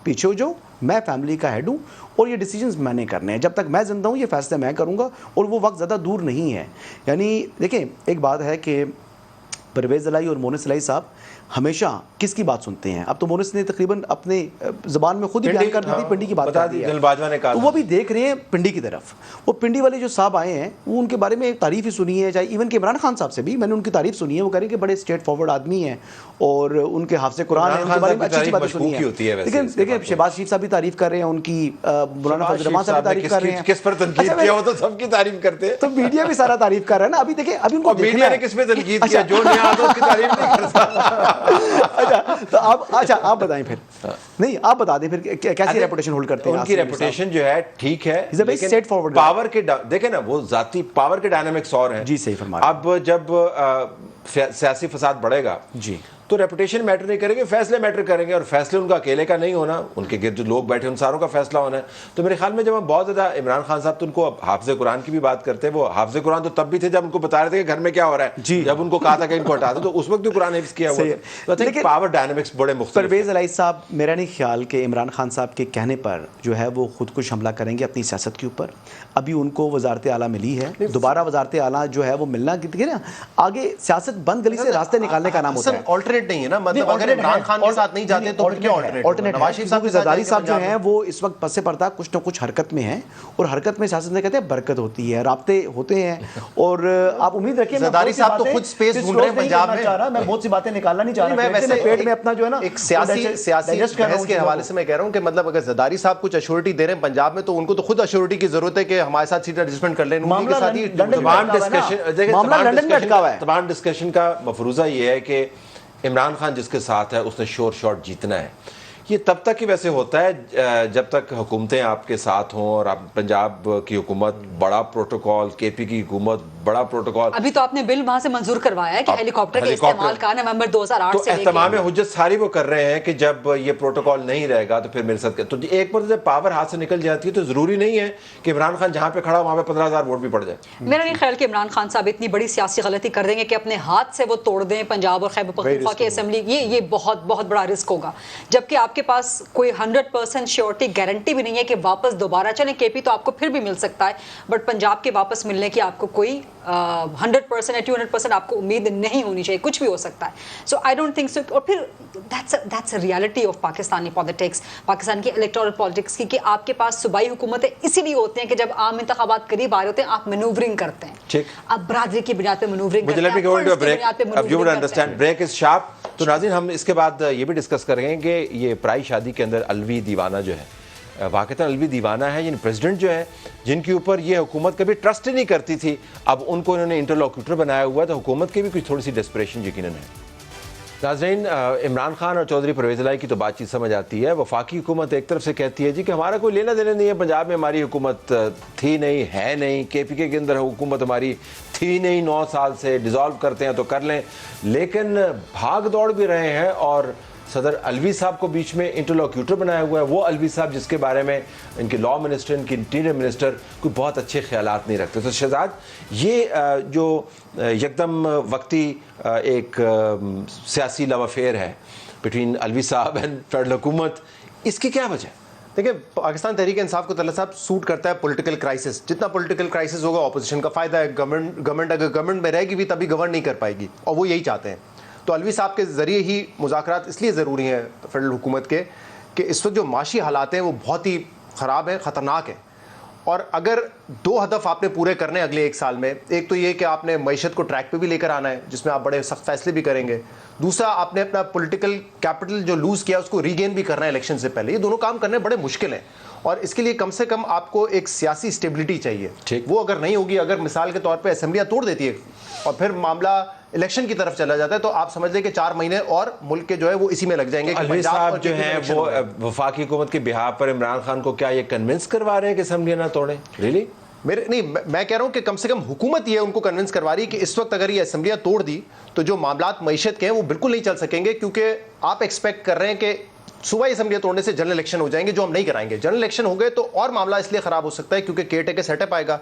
پیچھے ہو جاؤ، میں فیملی کا ہیڈ ہوں اور یہ ڈیسیجنز میں نے کرنے ہیں، جب تک میں زندہ ہوں یہ فیصلے میں کروں گا، اور وہ وقت زیادہ دور نہیں ہے۔ یعنی دیکھیں ایک بات ہے کہ پرویز الہی اور مونس الہی صاحب ہمیشہ کس کی بات سنتے ہیں؟ اب تو مونس نے تقریباً اپنے زبان میں خود ہی بیان کر دی تھی، پنڈی کی بات کر دی ہے، تو وہ بھی دیکھ رہے ہیں پنڈی کی طرف۔ وہ پنڈی والے جو صاحب آئے ہیں وہ ان کے بارے میں تعریف ہی سنی ہے، چاہے ایون کہ عمران خان صاحب سے بھی میں نے ان کی تعریف سنی ہے، وہ کہہ رہے ہیں کہ بڑے اسٹریٹ فارورڈ آدمی ہیں اور ان کے حافظ قرآن ہیں، ان کے بارے میں اچھی باتیں سنی ہیں۔ لیکن دیکھیں شہباز شریف صاحب بھی تعریف کر رہے ہیں ان کی، مولانا فضل الرحمان صاحب بھی تعریف کر رہے ہیں، کس پر تنقید کیا وہ تو سب کی تعریف کرتے ہیں، تو میڈیا بھی سارا تعریف کر رہا ہے نا۔ ابھی دیکھیں ابھی ان کو میڈیا نے کس پہ تنقید کیا؟ جو نہیں آتا اس کی تعریف نہیں کرتا۔ تو آپ بتائیں پھر، نہیں آپ بتا دیں پھر کیسی ریپوٹیشن ہولڈ کرتے ہیں؟ ان کی ریپوٹیشن جو ہے ٹھیک ہے، اسٹریٹ فارورڈ پاور کے دیکھیں نا، وہ ذاتی پاور کے ڈائنامکس اور ہیں۔ جی صحیح فرما رہے ہیں۔ اب جب سیاسی فساد بڑھے گا جی تو ریپوٹیشن میٹر نہیں کریں گے, فیصلے میٹر کریں گے, اور فیصلے ان کا اکیلے کا نہیں ہونا, ان کے گرد جو لوگ بیٹھے ان ساروں کا فیصلہ ہونا ہے. تو میرے خیال میں جب ہم بہت زیادہ عمران خان صاحب تو ان کو حافظ قرآن کی بھی بات کرتے ہیں, وہ حافظ قرآن تو تب بھی تھے جب ان کو بتا رہے تھے کہ گھر میں کیا ہو رہا ہے, جب ان کو کہا تھا کہ ان کو ہٹا دو تو اس وقت بھی قرآن حفظ کیا ہوا تھا. لیکن پاور ڈائنامکس بڑے مختلف. پرویز الہی صاحب, میرا نہیں خیال کہ عمران خان صاحب کے کہنے پر جو ہے وہ خود کش حملہ کریں گے اپنی سیاست کے اوپر. ابھی ان کو وزارت اعلیٰ ملی ہے, دوبارہ وزارت اعلیٰ جو ہے وہ ملنا کتنے نا, آگے سیاست بند گلی سے راستے نکالنے کا نام ہوتا ہے. آلٹرنیٹ نہیں ہے نا, مطلب اگر عمران خان کے ساتھ نہیں جاتے تو پھر کیا آلٹرنیٹ؟ نواز شریف صاحب زرداری صاحب جو ہیں وہ اس وقت پس پردہ کچھ نہ کچھ حرکت میں ہیں, اور حرکت میں سیاست میں کہتے ہیں برکت ہوتی ہے, رابطے ہوتے ہیں, اور آپ امید رکھیں زرداری صاحب تو خود سپیس ڈھونڈ رہے ہیں پنجاب میں. میں بہت سی باتیں نکالنا نہیں چاہ رہا, ویسے پیٹ میں اپنا جو ہے نا ایک سیاسی بحث کے حوالے سے میں کہہ رہا ہوں کہ مطلب اگر زرداری صاحب کچھ ایشورٹی دے رہے ہیں پنجاب میں تو ان کو تو خود ایشورٹی کی ضرورت ہے کہ ہمارے ساتھ سیٹ ایڈجسٹمنٹ کر لیں. تمام ڈسکشن کا مفروضہ یہ ہے کہ عمران خان جس کے ساتھ ہے اس نے شور شاٹ جیتنا ہے. یہ تب تک ہی ویسے ہوتا ہے جب تک حکومتیں آپ کے ساتھ ہوں, اور آپ پنجاب کی حکومت بڑا پروٹوکول, کے پی کی حکومت بڑا پروٹوکول. ابھی تو آپ نے بل وہاں سے منظور کروایا ہے کہ ہیلی کاپٹر کے استعمال کا نومبر 2008 سے. تو اہتمام حجت ساری وہ کر رہے ہیں کہ جب یہ پروٹوکول نہیں رہے گا تو پھر میرے ساتھ, تو ایک بار جب پاور ہاتھ سے نکل جاتی ہے تو ضروری نہیں ہے کہ عمران خان جہاں پہ کھڑا وہاں پہ 15,000 ووٹ بھی پڑ جائے. میرا نہیں خیال کہ عمران خان صاحب اتنی بڑی سیاسی غلطی کر دیں گے کہ اپنے ہاتھ سے وہ توڑ دیں پنجاب اور خیبر پختونخوا کی اسمبلی. یہ بہت بہت بڑا رسک ہوگا, جبکہ آپ کے پاس کوئی 100% شیورٹی گارنٹی بھی نہیں ہے کہ واپس دوبارہ چلیں. کے پی تو آپ کو پھر بھی مل سکتا ہے, بٹ پنجاب کے واپس ملنے کی آپ کو کوئی 100% یا 200% آپ کو امید نہیں ہونی چاہیے, کچھ بھی ہو سکتا ہے. سو آئی ڈونٹ تھنک سو. اور پھر that's a reality of Pakistani politics, Pakistan کی الیکٹورل پالیٹکس کی, کہ آپ کے پاس صوبائی حکومتیں اسی لیے ہوتی ہیں کہ جب عام انتخابات قریب آ رہے ہوتے ہیں آپ مینوورنگ کرتے ہیں, آپ برادری کی بنیاد پہ مینوورنگ کرتے ہیں. تو ناظرین ہم اس کے بعد یہ بھی ڈسکس کریں گے کہ یہ پرائی شادی کے اندر الوی دیوانہ جو ہے, واقعتاً الوی دیوانہ ہے, یعنی پریزیڈنٹ جو ہے جن کے اوپر یہ حکومت کبھی ٹرسٹ ہی نہیں کرتی تھی, اب ان کو انہوں نے انٹرلوکیوٹر بنایا ہوا ہے, تو حکومت کی بھی کچھ تھوڑی سی ڈسپریشن یقیناً ہے. ناظرین, عمران خان اور چودھری پرویز الہی کی تو بات چیت سمجھ آتی ہے. وفاقی حکومت ایک طرف سے کہتی ہے جی کہ ہمارا کوئی لینا دینا نہیں ہے, پنجاب میں ہماری حکومت تھی نہیں, ہے نہیں, کے پی کے اندر حکومت ہماری تھی نہیں 9 سال سے, ڈیزالو کرتے ہیں تو کر لیں. لیکن بھاگ دوڑ بھی رہے ہیں, اور صدر الوی صاحب کو بیچ میں انٹرلوکیوٹر بنایا ہوا ہے. وہ الوی صاحب جس کے بارے میں ان کے لا منسٹر, ان کے انٹیریئر منسٹر کوئی بہت اچھے خیالات نہیں رکھتے. تو شہزاد, یہ جو یکدم وقتی ایک سیاسی لو افیئر ہے بٹوین الوی صاحب اینڈ فیڈرل حکومت, اس کی کیا وجہ ہے؟ دیکھیں, پاکستان تحریک انصاف کو طلعت صاحب سوٹ کرتا ہے پولیٹیکل کرائسس. جتنا پولیٹیکل کرائسس ہوگا اپوزیشن کا فائدہ ہے. گورنمنٹ اگر گورنمنٹ میں رہے گی بھی تبھی گورن نہیں کر پائے گی, اور وہ یہی چاہتے ہیں. تو الوی صاحب کے ذریعے ہی مذاکرات اس لیے ضروری ہیں فیڈرل حکومت کے کہ اس وقت جو معاشی حالات ہیں وہ بہت ہی خراب ہیں, خطرناک ہیں. اور اگر 2 ہدف آپ نے پورے کرنے اگلے 1 سال میں, ایک تو یہ کہ آپ نے معیشت کو ٹریک پہ بھی لے کر آنا ہے جس میں آپ بڑے سخت فیصلے بھی کریں گے. دوسرا, آپ نے اپنا پولیٹیکل کیپٹل جو لوز کیا اس کو ریگین بھی کرنا ہے الیکشن سے پہلے. یہ دونوں کام کرنے بڑے مشکل ہیں, اور اس کے لیے کم سے کم آپ کو ایک سیاسی اسٹیبلٹی چاہیے. وہ اگر نہیں ہوگی, اگر مثال کے طور پہ اسمبلیاں توڑ دیتی ہے اور پھر معاملہ الیکشن کی طرف چلا جاتا ہے, تو آپ سمجھ لیں کہ 4 مہینے اور ملک کے جو ہے وہ اسی میں لگ جائیں گے. الوی صاحب جو ہیں وہ وفاقی حکومت کے بہاف پر عمران خان کو کیا یہ کنونس کروا رہے ہیں کہ اسمبلیاں نہ توڑیں؟ ریلی میں کہہ رہا ہوں کہ کم سے کم حکومت یہ ان کو کنونس کروا رہی ہے کہ اس وقت اگر یہ اسمبلیاں توڑ دی تو جو معاملات معیشت کے ہیں وہ بالکل نہیں چل سکیں گے, کیونکہ آپ ایکسپیکٹ کر رہے ہیں کہ صوبائی اسمبلیاں توڑنے سے جنرل الیکشن ہو جائیں گے, جو ہم نہیں کرائیں گے. جنرل الیکشن ہو گئے تو اور معاملہ اس لیے خراب ہو سکتا ہے کیونکہ کیئر ٹیکر سیٹ اپ آئے گا,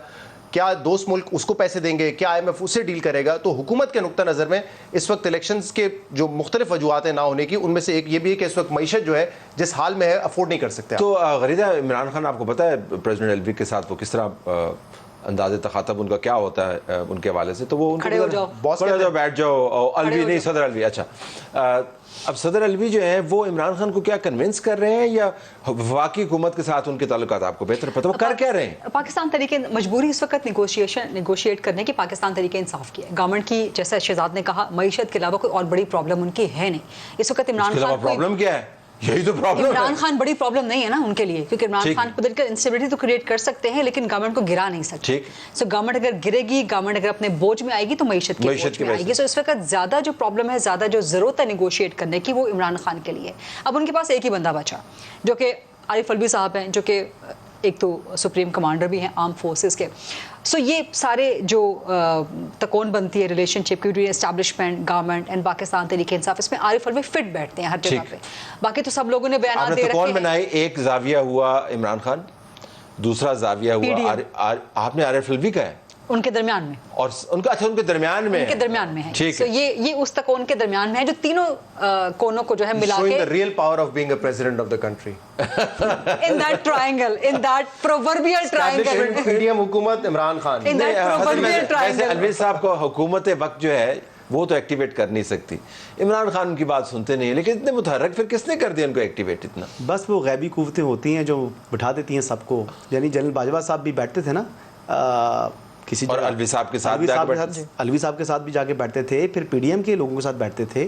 کیا دوست ملک اس کو پیسے دیں گے, کیا آئی ایم ایف اسے ڈیل کرے گا. تو حکومت کے نقطہ نظر میں اس وقت الیکشنز کے جو مختلف وجوہات ہیں نہ ہونے کی, ان میں سے ایک یہ بھی ہے کہ اس وقت معیشت جو ہے جس حال میں ہے افورڈ نہیں کر سکتے. تو غریدہ, عمران خان آپ کو پتا ہے پریزیڈنٹ الوی کے ساتھ وہ کس طرح انداز تخاطب ان کا کیا ہوتا ہے ان کے حوالے سے؟ تو وہ کھڑے ہو جاؤ, بیٹھ جاؤ, الوی نہیں صدر الوی. اچھا, اب صدر الوی جو ہے وہ عمران خان کو کیا کنونس کر رہے ہیں, یا وفاقی حکومت کے ساتھ ان کے تعلقات آپ کو بہتر پتہ وہ کر کیا رہے ہیں؟ پاکستان تحریک مجبوری اس وقت نیگوشیٹ کرنے کی پاکستان تحریک انصاف کی ہے. گورنمنٹ کی, جیسے شہزاد نے کہا, معیشت کے علاوہ کوئی اور بڑی پرابلم ان کی ہے نہیں اس وقت. عمران خان پرابلم کیا ہے؟ یہی تو پرابلم ہے. عمران خان بڑی پرابلم نہیں ہے نا ان کے لیے, کیونکہ عمران خان پولیٹیکل انسٹیبلٹی تو کریٹ کر سکتے ہیں لیکن گورنمنٹ کو گرا نہیں سکتے. سو گورنمنٹ اگر گرے گی, گورنمنٹ اگر اپنے بوجھ میں آئے گی تو معیشت کے بوجھ میں آئے گی. سو اس وقت زیادہ جو پرابلم ہے, زیادہ جو ضرورت ہے نیگوشیٹ کرنے کی, وہ عمران خان کے لیے. اب ان کے پاس ایک ہی بندہ بچا جو کہ عارف الوی صاحب ہیں, جو کہ ایک تو سپریم کمانڈر بھی ہیں آرم فورسز کے. سو یہ سارے جو تکون بنتی ہے ریلیشن شپ کی establishment government and Pakistan Tehreek Insaf, اس میں عارف الوی فٹ بیٹھتے ہیں ہر جگہ پہ. باقی تو سب لوگوں نے بیانات دے رکھے ہیں. ایک زاویہ ہوا عمران خان, دوسرا زاویہ ہوا آپ نے عارف الوی کا ہے ان کے درمیان میں, اور ان کا اچھا ان کے درمیان میں, ان کے درمیان میں ہے. ٹھیک ہے. یہ اس تکون کے درمیان میں ہے جو تینوں کونوں کو جو ہے ملا کے, the real power of being a president of the country. in that triangle, in that proverbial triangle. PDM حکومت Imran Khan. In that proverbial triangle. الوی صاحب کو حکومت وقت جو ہے وہ تو ایکٹیویٹ کر نہیں سکتی, عمران خان ان کی بات سنتے نہیں, لیکن اتنے متحرک پھر کس نے کر دیا ان کو ایکٹیویٹ اتنا؟ بس وہ غیبی قوتیں ہوتی ہیں جو بٹھا دیتی ہیں سب کو. یعنی جنرل باجوہ صاحب بھی بیٹھتے تھے نا کسی اور الوی صاحب کے ساتھ الوی صاحب کے ساتھ بھی جا کے بیٹھتے تھے, پھر پی ڈی ایم کے لوگوں کے ساتھ بیٹھتے تھے,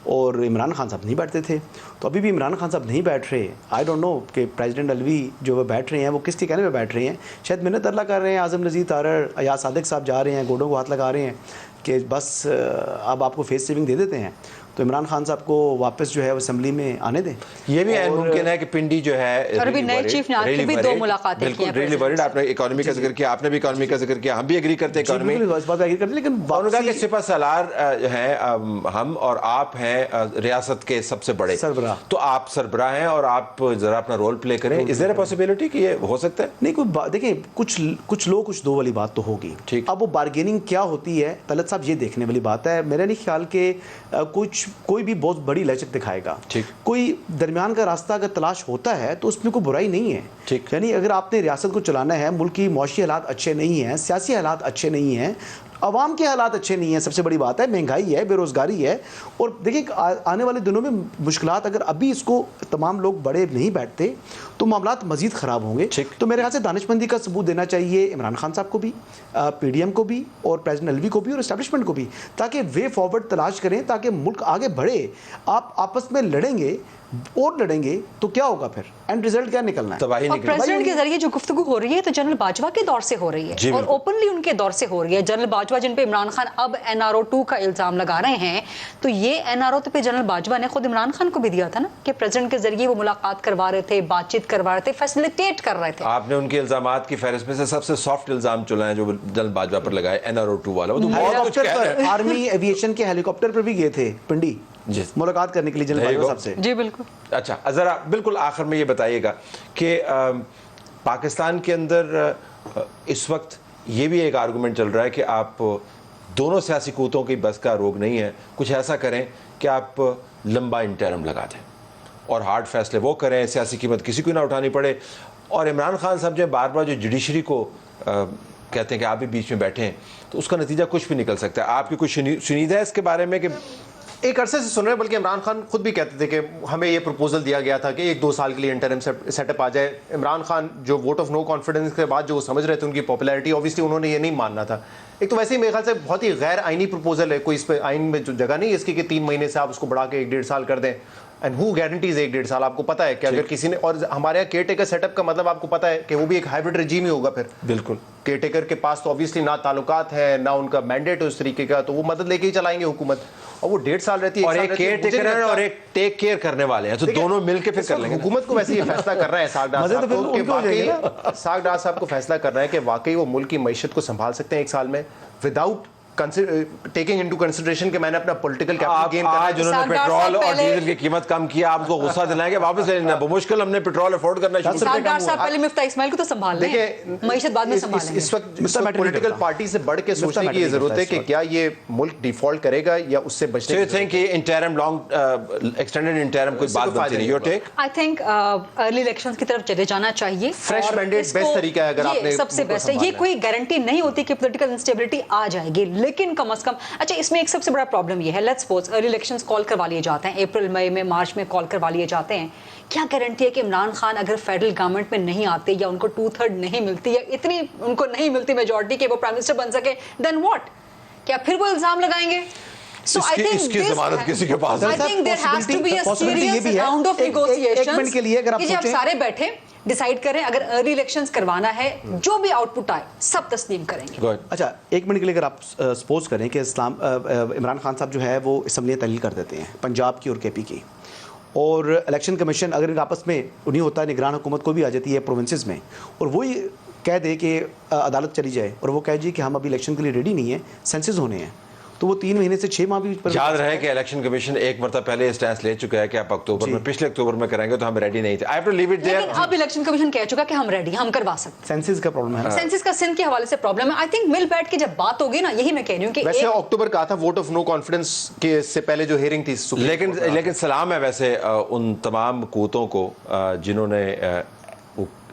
اور عمران خان صاحب نہیں بیٹھتے تھے. تو ابھی بھی عمران خان صاحب نہیں بیٹھ رہے. آئی ڈونٹ نو کہ پریزیڈنٹ الوی جو وہ بیٹھ رہے ہیں وہ کس کے کہنے پہ بیٹھ رہے ہیں. شاید منت اللہ کر رہے ہیں, اعظم نذیر تارڑ, ایاز صادق صاحب جا رہے ہیں, گوڈوں کو ہاتھ لگا رہے ہیں کہ بس اب آپ کو فیس سیونگ دے دیتے ہیں, تو عمران خان صاحب کو واپس جو ہے اسمبلی میں آنے دیں. یہ بھی ممکن ہے کہ پنڈی جو ہے, اور ابھی نئے چیف ناز کی بھی 2 ملاقاتیں کی ہیں. ریلی ورڈ, آپ نے اکانومی کا ذکر کیا, آپ نے بھی اکانومی کا ذکر کیا, ہم بھی ایگری کرتے ہیں اکانومی, اس بات پہ ایگری کرتے ہیں, لیکن انہوں نے کہا کہ سپہ سالار ہیں ہم اور آپ ہیں ریاست کے سب سے بڑے سربراہ, تو آپ سربراہ ہیں اور آپ ذرا اپنا رول پلے کریں. از دیر اے پاسبلٹی کہ یہ ہو سکتا ہے؟ نہیں, کوئی دیکھیں کچھ لو کچھ دو والی بات تو ہوگی. اب وہ بارگیننگ کیا ہوتی ہے طلعت صاحب, یہ دیکھنے والی بات ہے. میرا نہیں خیال کہ کوئی بھی بہت بڑی لچک دکھائے گا. کوئی درمیان کا راستہ اگر تلاش ہوتا ہے تو اس میں کوئی برائی نہیں ہے. یعنی اگر آپ نے ریاست کو چلانا ہے, ملک کی معاشی حالات اچھے نہیں ہیں, سیاسی حالات اچھے نہیں ہیں, عوام کے حالات اچھے نہیں ہیں, سب سے بڑی بات ہے مہنگائی ہے, بے روزگاری ہے, اور دیکھیں آنے والے دنوں میں مشکلات, اگر ابھی اس کو تمام لوگ بڑے نہیں بیٹھتے تو معاملات مزید خراب ہوں گے. تو میرے خیال سے دانشمندی کا ثبوت دینا چاہیے عمران خان صاحب کو بھی, پی ڈی ایم کو بھی, اور پریزیڈنٹ الوی کو بھی, اور اسٹیبلشمنٹ کو بھی, تاکہ وے فارورڈ تلاش کریں, تاکہ ملک آگے بڑھے. آپ آپس میں لڑیں گے تو کیا ہوگا, پھر اینڈ ریزلٹ کیا نکلنا ہے؟ تباہی اور پریزیڈنٹ کے ذریعے جو گفتگو ہو رہی ہے تو جنرل باجوہ کے دور سے ہو رہی ہے, اور اوپنلی ان کے دور سے ہو رہی ہے. جنرل باجوہ جن پہ عمران خان اب NRO2 کا الزام لگا رہے ہیں, تو یہ NRO پہ جنرل باجوہ نے خود عمران خان کو بھی دیا تھا نا, کہ پریزیڈنٹ کے ذریعے وہ ملاقات کروا رہے تھے, بات چیت کروا رہے تھے, فیسیلیٹیٹ کر رہے تھے. آپ نے ان کے الزامات کی فہرست میں سے سب سے سافٹ الزام چلا ہے جو جنرل باجوہ پر لگائے, NRO2 والا. وہ تو بہت کچھ کہہ رہے ہیں. آرمی ایویشن کے ہیلی کاپٹر پر بھی گئے تھے پنڈی ملاقات کرنے کے لیے جنرل باجوہ صاحب سے. جی بالکل. اچھا, ذرا بالکل آخر میں یہ بتائیے گا کہ پاکستان کے اندر اس وقت یہ بھی ایک آرگومنٹ چل رہا ہے کہ آپ دونوں سیاسی قوتوں کی بس کا روگ نہیں ہے, کچھ ایسا کریں کہ آپ لمبا انٹرم لگا دیں اور ہارڈ فیصلے وہ کریں, سیاسی قیمت کسی کو نہ اٹھانی پڑے. اور عمران خان صاحب جو بار بار جو جوڈیشری کو کہتے ہیں کہ آپ بھی بیچ میں بیٹھیں, تو اس کا نتیجہ کچھ بھی نکل سکتا ہے. آپ کی کچھ شنیدہ ہے اس کے بارے میں کہ ایک عرصے سے سن رہے ہیں, بلکہ عمران خان خود بھی کہتے تھے کہ ہمیں یہ پروپوزل دیا گیا تھا کہ 1-2 سال کے لیے انٹرم سیٹ اپ آ جائے. عمران خان جو ووٹ آف نو کانفیڈنس کے بعد جو وہ سمجھ رہے تھے ان کی پاپولیرٹی, اوبیسلی انہوں نے یہ نہیں ماننا تھا. ایک تو ویسے ہی میرے خیال سے بہت ہی غیر آئینی پروپوزل ہے, کوئی اس پہ آئین میں جو جگہ نہیں ہے اس کی کہ 3 مہینے سے آپ اس کو بڑھا کے 1-1.5 سال کر دیں. اینڈ ہو گارنٹیز 1-1.5 سال. آپ کو پتا ہے کہ اگر کسی نے, اور ہمارے یہاں کیئر ٹیکر سیٹ اپ کا مطلب آپ کو پتا ہے کہ وہ بھی ایک ہائیبرڈ رجیم ہی ہوگا. پھر بالکل کیئر ٹیکر کے پاس تو اوبیسلی نہ تعلقات ہیں نہ ان کا مینڈیٹ اس طریقے کا, تو وہ مدد لے کے ہی چلائیں گے حکومت, اور وہ 1.5 سال رہتی ہے. اور ایک کیئر ٹیکر ہے اور ایک ٹیک کیئر کرنے والے ہیں, تو دونوں مل کے پھر کر لیں گے. حکومت کو ویسے یہ فیصلہ کر رہا ہے اسحاق ڈار صاحب کو کہ واقعی اسحاق ڈار صاحب کو فیصلہ کر رہا ہے کہ واقعی وہ ملک کی معیشت کو سنبھال سکتے ہیں 1 سال میں وداؤٹ ٹیکنگ انٹو کنسیڈریشن کہ میں نے اپنا پولیٹیکل کیپٹل گین کرنا ہے. جنہوں نے پیٹرول اور ڈیزل کی قیمت کم کیا, آپ کو غصہ دلائیں گے واپس لے لینا, بمشکل ہم نے پیٹرول افورڈ کرنا شروع کیا. سردار صاحب پہلے مفتاح اسماعیل کو تو سنبھال لیں, معیشت بعد میں سنبھالیں گے. اس وقت پولیٹیکل پارٹی سے بڑھ کے سوچنے کی یہ ضرورت ہے کہ کیا یہ ملک ڈیفالٹ کرے گا یا اس سے بچنے کی. So you think کہ انٹرم لانگ ایکسٹینڈڈ انٹرم کوئی بات بنتی نہیں. Your take? I think early elections کی طرف چلے جانا چاہیے. فریش مینڈیٹ بیسٹ طریقہ ہے اگر آپ نے سب سے بیسٹ ہے. یہ کوئی گارنٹی نہیں ہوتی کہ پولیٹیکل انسٹیبلٹی آ جائے گی, لیکن کم از کم اچھا اس میں ایک سب سے بڑا پرابلم یہ ہے, لیٹس سپوز ارلی الیکشنز کال کروا لیے جاتے ہیں, اپریل مئی میں مارچ میں کال کروا لیے جاتے ہیں. کیا گارنٹی ہے کہ عمران خان اگر فیڈرل گورنمنٹ میں نہیں آتے یا ان کو 2/3 نہیں ملتی یا اتنی ان کو نہیں ملتی میجورٹی کہ وہ پرائم منسٹر بن سکے, دین واٹ, کیا پھر وہ الزام لگائیں گے؟ So I think اس کی ضمانت کسی کے پاس. I think there has to be a serious round of negotiations کہ جب سارے بیٹھے ڈیسائیڈ کریں اگر ارلی الیکشنز کروانا ہے جو بھی آؤٹ پٹ آئے سب تسلیم کریں گے. اچھا 1 منٹ کے لیے اگر آپ سپوز کریں کہ عمران خان صاحب جو ہے وہ اسمبلیاں تحلیل کر دیتے ہیں پنجاب کی اور کے پی کی, اور الیکشن کمیشن اگر ان آپس میں نہیں ہوتا ہے، نگران حکومت کو بھی آ جاتی ہے پروونسز میں، اور وہی کہہ دے کہ عدالت چلی جائے اور وہ کہہ جی کہ ہم ابھی الیکشن کے لیے ریڈی نہیں ہیں، سینسز ہونے ہیں، تو وہ 3 مہینے سے 6 ماہ بھی یاد رہے کہ الیکشن کمیشن ایک مرتبہ پہلے اسٹینس لے چکا ہے کہ آپ اکتوبر میں، پچھلے اکتوبر میں کریں گے، تو ہم ریڈی نہیں تھے. I have to leave it there. لیکن اب الیکشن کمیشن کہہ چکا کہ ہم ریڈی ہیں، ہم کروا سکتے ہیں. سینسز کا پرابلم ہے، سینسس کا سندھ کے حوالے سے پرابلم ہے. آئی تھنک مل بیٹھ کے جب بات ہوگی نا، یہی میں کہہ رہی ہوں کہ ویسے اکتوبر کا تھا ووٹ آف نو کانفیڈنس کے سے پہلے جو ہیئرنگ تھی، لیکن سلام ہے ویسے ان تمام قوتوں کو جنہوں نے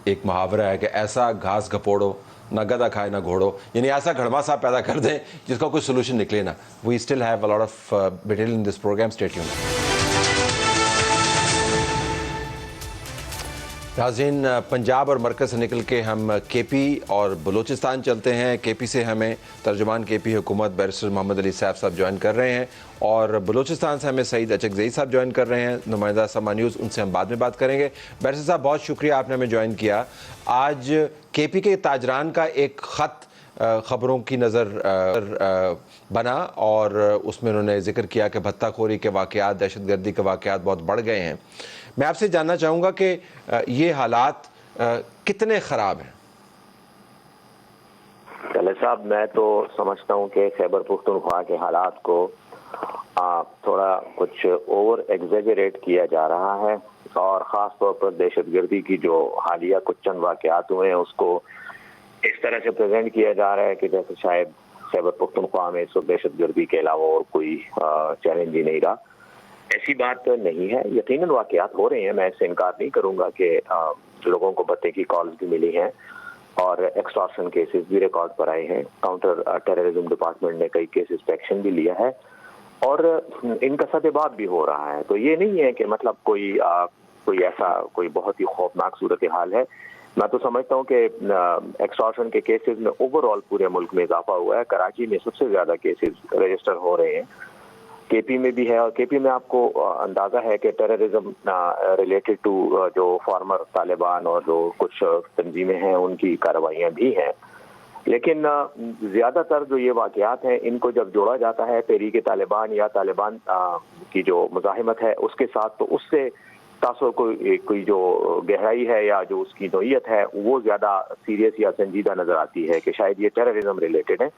ایک محاورہ ہے کہ ایسا گھاس گھپوڑو نہ گدھا کھائے نہ گھوڑو، یعنی ایسا گھڑما صاحب پیدا کر دیں جس کا کوئی سولوشن نکلے نا. We still have a lot of material in this programme. Stay tuned. ناظرین، پنجاب اور مرکز سے نکل کے ہم کے پی اور بلوچستان چلتے ہیں. کے پی سے ہمیں ترجمان کے پی حکومت بیرسٹر محمد علی صاحب جوائن کر رہے ہیں، اور بلوچستان سے ہمیں سعید اچکزئی صاحب جوائن کر رہے ہیں، نمائندہ سما نیوز. ان سے ہم بعد میں بات کریں گے. بیرسٹر صاحب بہت شکریہ، آپ نے ہمیں جوائن کیا. آج کے پی کے تاجران کا ایک خط خبروں کی نظر بنا، اور اس میں انہوں نے ذکر کیا کہ بھتہ خوری کے واقعات، دہشت گردی کے واقعات بہت بڑھ گئے ہیں. میں آپ سے جاننا چاہوں گا کہ یہ حالات کتنے خراب ہیں؟ چلے صاحب، میں تو سمجھتا ہوں کہ خیبر پختونخوا کے حالات کو تھوڑا کچھ اوور ایگزیجریٹ کیا جا رہا ہے، اور خاص طور پر دہشت گردی کی جو حالیہ کچھ چند واقعات ہوئے ہیں اس کو اس طرح سے پریزنٹ کیا جا رہا ہے کہ جیسے شاید خیبر پختونخوا میں اس وقت دہشت گردی کے علاوہ اور کوئی چیلنج ہی نہیں رہا. ایسی بات نہیں ہے، یقیناً واقعات ہو رہے ہیں، میں اس سے انکار نہیں کروں گا کہ لوگوں کو بھتے کی کالز بھی ملی ہیں اور ایکسٹارشن کیسز بھی ریکارڈ پر آئے ہیں. کاؤنٹر ٹیررزم ڈپارٹمنٹ نے کئی کیسز پہ ایکشن بھی لیا ہے اور ان کا سدباب بھی ہو رہا ہے. تو یہ نہیں ہے کہ مطلب کوئی ایسا کوئی بہت ہی خوفناک صورتحال ہے. میں تو سمجھتا ہوں کہ ایکسٹارشن کے کیسز میں اوور آل پورے ملک میں اضافہ ہوا ہے. کراچی میں سب سے زیادہ کیسز رجسٹر ہو رہے ہیں، کے پی میں بھی ہے، اور کے پی میں آپ کو اندازہ ہے کہ ٹیررزم ریلیٹڈ ٹو جو فارمر طالبان اور جو کچھ تنظیمیں ہیں ان کی کارروائیاں بھی ہیں. لیکن زیادہ تر جو یہ واقعات ہیں ان کو جب جوڑا جاتا ہے تحریک طالبان یا طالبان کی جو مزاحمت ہے اس کے ساتھ، تو اس سے تاثر کوئی جو گہرائی ہے یا جو اس کی نوعیت ہے وہ زیادہ سیریس یا سنجیدہ نظر آتی ہے کہ شاید یہ ٹیررزم ریلیٹڈ ہے.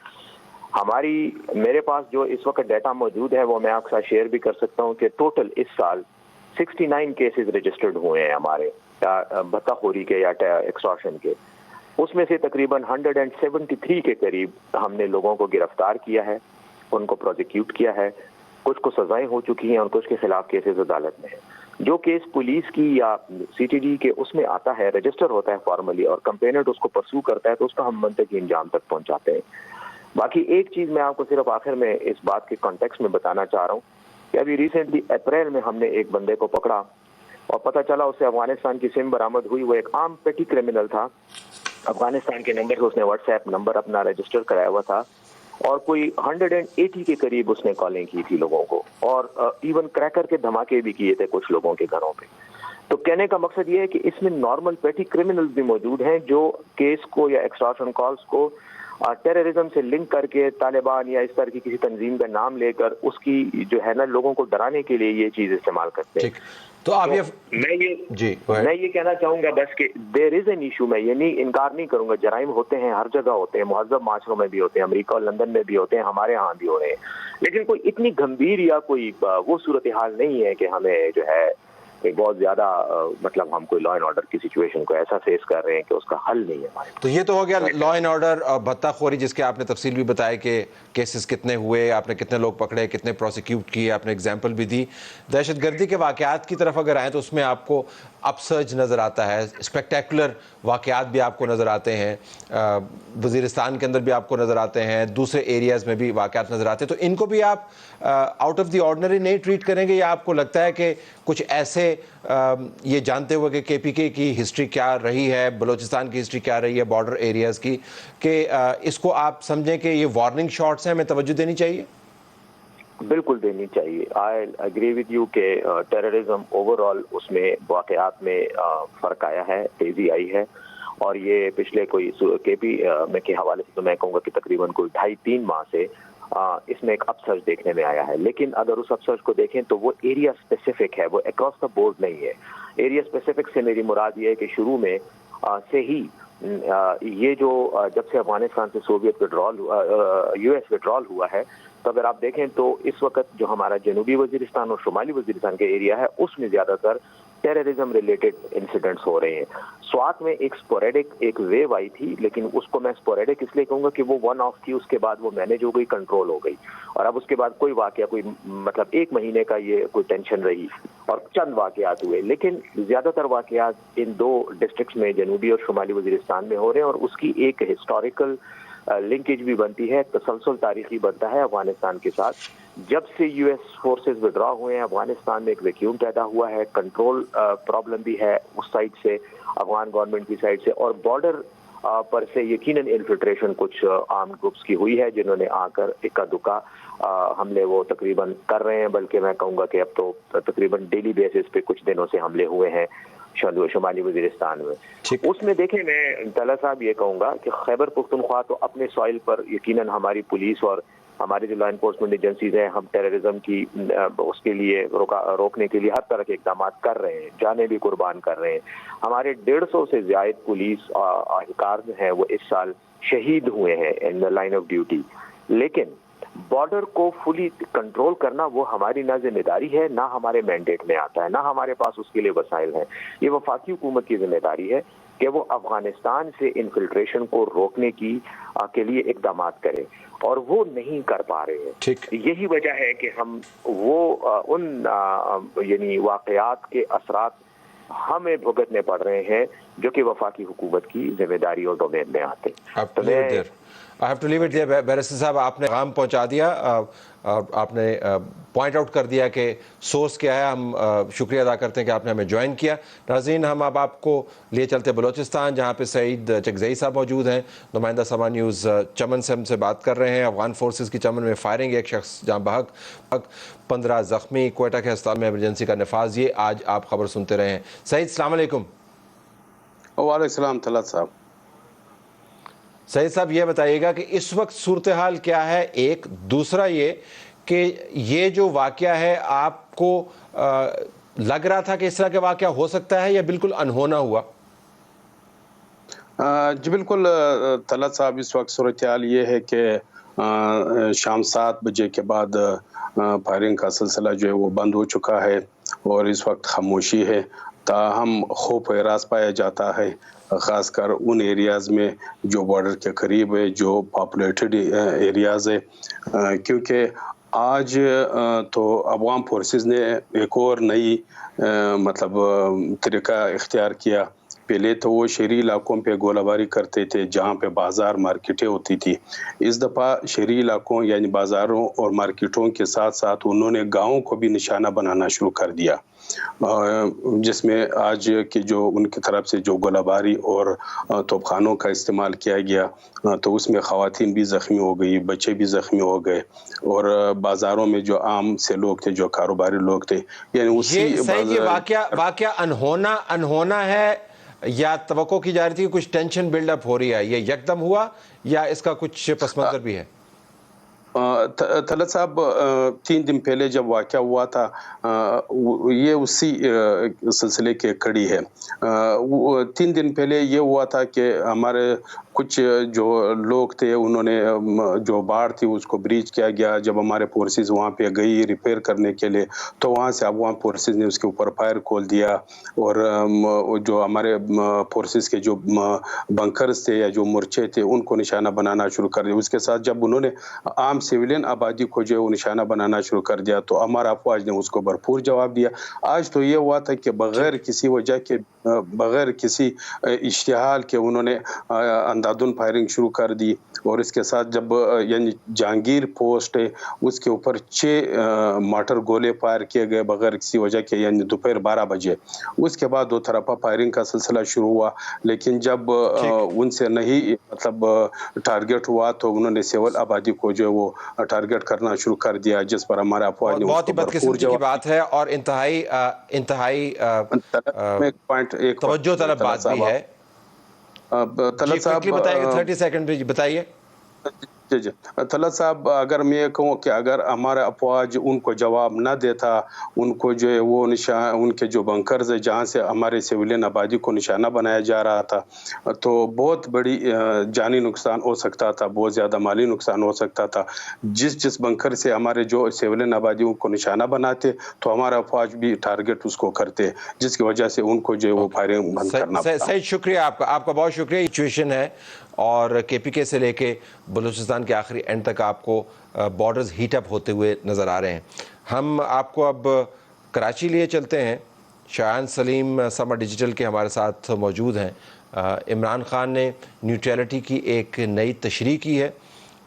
میرے پاس جو اس وقت ڈیٹا موجود ہے وہ میں آپ کے ساتھ شیئر بھی کر سکتا ہوں کہ ٹوٹل اس سال 69 کیسز رجسٹرڈ ہوئے ہیں ہمارے بھتہ خوری کے یا ایکسٹارشن کے. اس میں سے تقریباً 173 کے قریب ہم نے لوگوں کو گرفتار کیا ہے، ان کو پروزیکیوٹ کیا ہے، کچھ کو سزائیں ہو چکی ہیں اور کچھ کے خلاف کیسز عدالت میں ہیں. جو کیس پولیس کی یا سی ٹی ڈی کے اس میں آتا ہے، رجسٹر ہوتا ہے فارملی اور کمپلینٹ اس کو پرسو کرتا ہے، تو اس کا ہم منطقی انجام تک پہنچاتے ہیں. باقی ایک چیز میں آپ کو صرف آخر میں اس بات کے کانٹیکسٹ میں بتانا چاہ رہا ہوں کہ ابھی ریسنٹلی اپریل میں ہم نے ایک بندے کو پکڑا اور پتہ چلا اس سے افغانستان کی سم برآمد ہوئی. وہ ایک عام پیٹی کرمنل تھا، افغانستان کے نمبر سے اس نے واٹس ایپ نمبر اپنا رجسٹر کرایا ہوا تھا اور کوئی 180 کے قریب اس نے کالیں کی تھی لوگوں کو، اور ایون کریکر کے دھماکے بھی کیے تھے کچھ لوگوں کے گھروں پہ. تو کہنے کا مقصد یہ ہے کہ اس میں نارمل پیٹی کرمنلز بھی موجود ہیں جو کیس کو یا ایکسٹارشن کالز کو ٹیررزم سے لنک کر کے طالبان یا اس طرح کی کسی تنظیم کا نام لے کر اس کی جو ہے نا لوگوں کو ڈرانے کے لیے یہ چیز استعمال کرتے ہیں. تو آپ میں یہ کہنا چاہوں گا بس کہ دیر از این ایشو. میں یہ نہیں انکار نہیں کروں گا، جرائم ہوتے ہیں، ہر جگہ ہوتے ہیں، مہذب معاشروں میں بھی ہوتے ہیں، امریکہ اور لندن میں بھی ہوتے ہیں، ہمارے ہاں بھی ہو رہے ہیں، لیکن کوئی اتنی گمبھیر یا کوئی وہ صورتحال نہیں ہے کہ ہمیں جو ہے کہ بہت زیادہ مطلب ہم کوئی لا اینڈ آرڈر کی سچویشن کو ایسا فیس کر رہے ہیں کہ اس کا حل نہیں ہے ہمارے. تو یہ تو ہو گیا لا اینڈ آرڈر اور بھتہ خوری، جس کے آپ نے تفصیل بھی بتایا کہ کیسز کتنے ہوئے، آپ نے کتنے لوگ پکڑے، کتنے پروسیکیوٹ کیے، آپ نے اگزامپل بھی دی. دہشت گردی کے واقعات کی طرف اگر آئیں تو اس میں آپ کو اپ سرج نظر آتا ہے، اسپیکٹیکولر واقعات بھی آپ کو نظر آتے ہیں، وزیرستان کے اندر بھی آپ کو نظر آتے ہیں، دوسرے ایریاز میں بھی واقعات نظر آتے ہیں. تو ان کو بھی آپ آؤٹ آف دی آرڈنری نہیں ٹریٹ کریں گے، یا آپ کو لگتا ہے کہ کچھ ایسے یہ جانتے ہوئے کہ کے پی کے کی ہسٹری کیا رہی ہے، بلوچستان کی ہسٹری کیا رہی ہے بارڈر ایریاز کی، کہ اس کو آپ سمجھیں کہ یہ وارننگ شاٹس ہیں، ہمیں توجہ دینی چاہیے؟ بالکل دینی چاہیے. آئی اگری ود یو کہ ٹیررزم اوور آل اس میں واقعات میں فرق آیا ہے، تیزی آئی ہے، اور یہ پچھلے کوئی کے پی میں کے حوالے سے تو میں کہوں گا کہ تقریباً کوئی 2.5-3 ماہ سے اس میں ایک اپ سرچ دیکھنے میں آیا ہے. لیکن اگر اس اپ سرچ کو دیکھیں تو وہ ایریا اسپیسیفک ہے, وہ اکراس دا بورڈ نہیں ہے. ایریا اسپیسیفک سے میری مراد یہ ہے کہ شروع میں سے ہی یہ جو جب سے افغانستان سے Soviet withdrawal U S withdrawal ہوا ہے, تو اگر آپ دیکھیں تو اس وقت جو ہمارا جنوبی وزیرستان اور شمالی وزیرستان کے ایریا ہے اس میں زیادہ تر ٹیررزم ریلیٹڈ انسیڈنٹس ہو رہے ہیں. سوات میں ایک سپوریڈک ایک ویو آئی تھی, لیکن اس کو میں سپوریڈک اس لیے کہوں گا کہ وہ ون آف تھی, اس کے بعد وہ مینیج ہو گئی, کنٹرول ہو گئی, اور اب اس کے بعد کوئی واقعہ کوئی مطلب ایک مہینے کا یہ کوئی ٹینشن رہی اور چند واقعات ہوئے. لیکن زیادہ تر واقعات ان دو ڈسٹرکٹس میں جنوبی اور شمالی وزیرستان میں ہو رہے ہیں, اور اس کی ایک ہسٹوریکل لنکیج بھی بنتی ہے, تسلسل تاریخی بنتا ہے افغانستان کے ساتھ. جب سے یو ایس فورسز وڈرا ہوئے ہیں افغانستان میں ایک ویکیوم پیدا ہوا ہے, کنٹرول پرابلم بھی ہے اس سائڈ سے, افغان گورنمنٹ کی سائڈ سے, اور بارڈر پر سے یقیناً انفلٹریشن کچھ آرم گروپس کی ہوئی ہے جنہوں نے آ کر اکا دکا حملے وہ تقریباً کر رہے ہیں, بلکہ میں کہوں گا کہ اب تو تقریباً ڈیلی بیسس پہ کچھ دنوں سے حملے ہوئے ہیں شمالی وزیرستان میں. اس میں دیکھیں میں طلعہ صاحب یہ کہوں گا کہ خیبر پختونخوا تو اپنے سوائل پر یقیناً ہماری پولیس اور ہماری جو لا انفورسمنٹ ایجنسیز ہیں, ہم ٹیررزم کی اس کے لیے روکنے کے لیے ہر طرح کے اقدامات کر رہے ہیں, جانیں بھی قربان کر رہے ہیں. ہمارے 150 سے زائد پولیس اہلکار جو ہیں وہ اس سال شہید ہوئے ہیں ان دا لائن آف ڈیوٹی. لیکن بارڈر کو فلی کنٹرول کرنا وہ ہماری نہ ذمہ داری ہے, نہ ہمارے مینڈیٹ میں آتا ہے, نہ ہمارے پاس اس کے لیے وسائل ہیں. یہ وفاقی حکومت کی ذمہ داری ہے کہ وہ افغانستان سے انفلٹریشن کو روکنے کے لیے اقدامات کرے, اور وہ نہیں کر پا رہے ہیں. یہی وجہ ہے کہ ہم ان یعنی واقعات کے اثرات ہمیں بھگتنے پڑ رہے ہیں جو کہ وفاقی حکومت کی ذمہ داری اور ڈومین میں آتے ہیں. I have to leave it there. Barrister صاحب آپ نے غام پہنچا دیا, آپ نے پوائنٹ آؤٹ کر دیا کہ سورس کیا ہے. ہم شکریہ ادا کرتے ہیں کہ آپ نے ہمیں جوائن کیا. ناظرین, ہم اب آپ کو لیے چلتے بلوچستان, جہاں پہ سعید چکزئی صاحب موجود ہیں, نمائندہ سما نیوز چمن سے ہم سے بات کر رہے ہیں. افغان فورسز کی چمن میں فائرنگ, ایک شخص جاں بحق, 15 زخمی, کوئٹہ کے ہسپتال میں ایمرجنسی کا نفاذ. یہ آج آپ خبر سنتے رہے ہیں. سعید السلام علیکم. وعلیکم السلام طلعت صاحب. سعید صاحب یہ بتائیے گا کہ اس وقت صورتحال کیا ہے, ایک دوسرا یہ کہ یہ جو واقعہ ہے آپ کو لگ رہا تھا کہ اس طرح کے واقعہ ہو سکتا ہے یا بالکل انہونا ہوا؟ جی بالکل طلعت صاحب, اس وقت صورتحال یہ ہے کہ شام 7 بجے کے بعد فائرنگ کا سلسلہ جو ہے وہ بند ہو چکا ہے اور اس وقت خاموشی ہے. تاہم خوف و ہراس پایا جاتا ہے, خاص کر ان ایریاز میں جو بارڈر کے قریب ہے, جو پاپولیٹڈ ایریاز ہے, کیونکہ آج تو افغان فورسز نے ایک اور نئی مطلب طریقہ اختیار کیا. پہلے تو وہ شہری علاقوں پہ گولہ باری کرتے تھے جہاں پہ بازار مارکیٹیں ہوتی تھی. اس دفعہ شہری علاقوں یعنی بازاروں اور مارکیٹوں کے ساتھ ساتھ انہوں نے گاؤں کو بھی نشانہ بنانا شروع کر دیا, جس میں آج کی جو ان کی طرف سے جو گولہ باری اور توپ خانوں کا استعمال کیا گیا تو اس میں خواتین بھی زخمی ہو گئی, بچے بھی زخمی ہو گئے, اور بازاروں میں جو عام سے لوگ تھے, جو کاروباری لوگ تھے, یعنی یہ واقعہ انہونا ہے یا توقع کی جا رہی تھی کہ کچھ ٹینشن بلڈ اپ ہو رہی ہے؟ یہ یکدم ہوا یا اس کا کچھ پس منظر بھی ہے؟ طلعت صاحب 3 دن پہلے جب واقعہ ہوا تھا یہ اسی سلسلے کے کڑی ہے. 3 دن پہلے یہ ہوا تھا کہ ہمارے کچھ جو لوگ تھے انہوں نے جو باڑ تھی اس کو بریچ کیا گیا. جب ہمارے فورسز وہاں پہ گئی ریپیئر کرنے کے لیے تو وہاں سے افغان فورسز نے اس کے اوپر فائر کھول دیا, اور جو ہمارے فورسز کے جو بنکرز تھے یا جو مورچے تھے ان کو نشانہ بنانا شروع کر دیا. اس کے ساتھ جب انہوں نے عام سویلین آبادی کو جو وہ نشانہ بنانا شروع کر دیا تو ہمارا افواج نے اس کو بھرپور جواب دیا. آج تو یہ ہوا تھا کہ بغیر کسی وجہ کے, بغیر کسی اشتعال کے انہوں نے اندھادھند فائرنگ شروع کر دی, اور اس کے ساتھ جب یعنی جہانگیر پوسٹ ہے اس کے اوپر 6 مارٹر گولے فائر کیے گئے بغیر کسی وجہ کے, یعنی دوپہر 12 بجے. اس کے بعد 2 طرفہ فائرنگ کا سلسلہ شروع ہوا, لیکن جب ان سے نہیں مطلب ٹارگٹ ہوا تو انہوں نے سول آبادی کو جو وہ ٹارگٹ کرنا شروع کر دیا, جس پر ہمارا افواج نے بہت ہی بدقسمتی کی بات ہے اور انتہائی توجہ طلب بات بھی ہے. طلعت صاحب بتائیے 30 سیکنڈ بھی بتائیے. جی جی طلعت صاحب، اگر میں یہ کہوں کہ اگر ہمارا افواج ان کو جواب نہ دیتا، ان کو جو ہے وہ ان کے جو بنکرز ہے جہاں سے ہمارے سویلین آبادی کو نشانہ بنایا جا رہا تھا، تو بہت بڑی جانی نقصان ہو سکتا تھا، بہت زیادہ مالی نقصان ہو سکتا تھا۔ جس بنکر سے ہمارے جو سویلین آبادیوں کو نشانہ بناتے تو ہمارا افواج بھی ٹارگٹ اس کو کرتے، جس کی وجہ سے ان کو جو ہے وہ فائرنگ بند کرنا پڑا۔ سعید شکریہ آپ کا بہت شکریہ۔ سچویشن ہے اور کے پی کے سے لے کے بلوچستان کے آخری اینڈ تک آپ کو بارڈرز ہیٹ اپ ہوتے ہوئے نظر آ رہے ہیں۔ ہم آپ کو اب کراچی لیے چلتے ہیں۔ شایان سلیم سمر ڈیجیٹل کے ہمارے ساتھ موجود ہیں۔ عمران خان نے نیوٹریلٹی کی ایک نئی تشریح کی ہے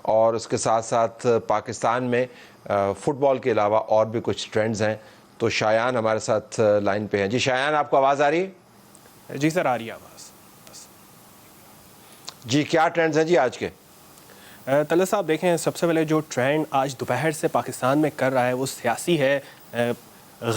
اور اس کے ساتھ ساتھ پاکستان میں فٹ بال کے علاوہ اور بھی کچھ ٹرینڈز ہیں، تو شایان ہمارے ساتھ لائن پہ ہیں۔ جی شایان، آپ کو آواز آ رہی ہے؟ جی سر، آ رہی ہے آواز۔ جی کیا ٹرینڈز ہیں جی آج کے؟ طلعت صاحب دیکھیں، سب سے پہلے جو ٹرینڈ آج دوپہر سے پاکستان میں کر رہا ہے وہ سیاسی ہے۔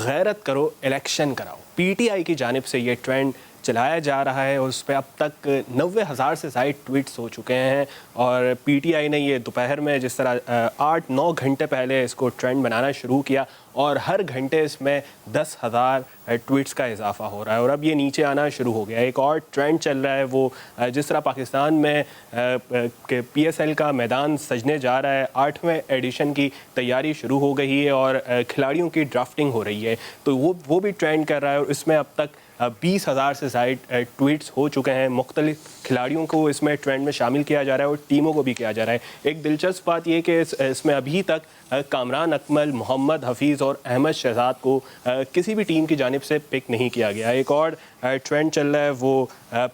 غیرت کرو، الیکشن کراؤ، پی ٹی آئی کی جانب سے یہ ٹرینڈ چلایا جا رہا ہے اور اس پہ اب تک 90,000 سے زائد ٹویٹس ہو چکے ہیں، اور پی ٹی آئی نے یہ دوپہر میں جس طرح 8-9 گھنٹے پہلے اس کو ٹرینڈ بنانا شروع کیا، اور ہر گھنٹے اس میں 10,000 ٹویٹس کا اضافہ ہو رہا ہے، اور اب یہ نیچے آنا شروع ہو گیا۔ ایک اور ٹرینڈ چل رہا ہے وہ جس طرح پاکستان میں پی ایس ایل کا میدان سجنے جا رہا ہے، 8ویں ایڈیشن کی تیاری شروع ہو گئی ہے اور کھلاڑیوں کی ڈرافٹنگ ہو رہی ہے، تو وہ بھی ٹرینڈ کر رہا ہے، اور اس میں اب تک 20,000 سے زائد ٹویٹس ہو چکے ہیں۔ مختلف کھلاڑیوں کو اس میں ٹرینڈ میں شامل کیا جا رہا ہے اور ٹیموں کو بھی کیا جا رہا ہے۔ ایک دلچسپ بات یہ کہ اس میں ابھی تک کامران اکمل، محمد حفیظ اور احمد شہزاد کو کسی بھی ٹیم کی جانب سے پک نہیں کیا گیا۔ ایک اور ٹرینڈ چل رہا ہے وہ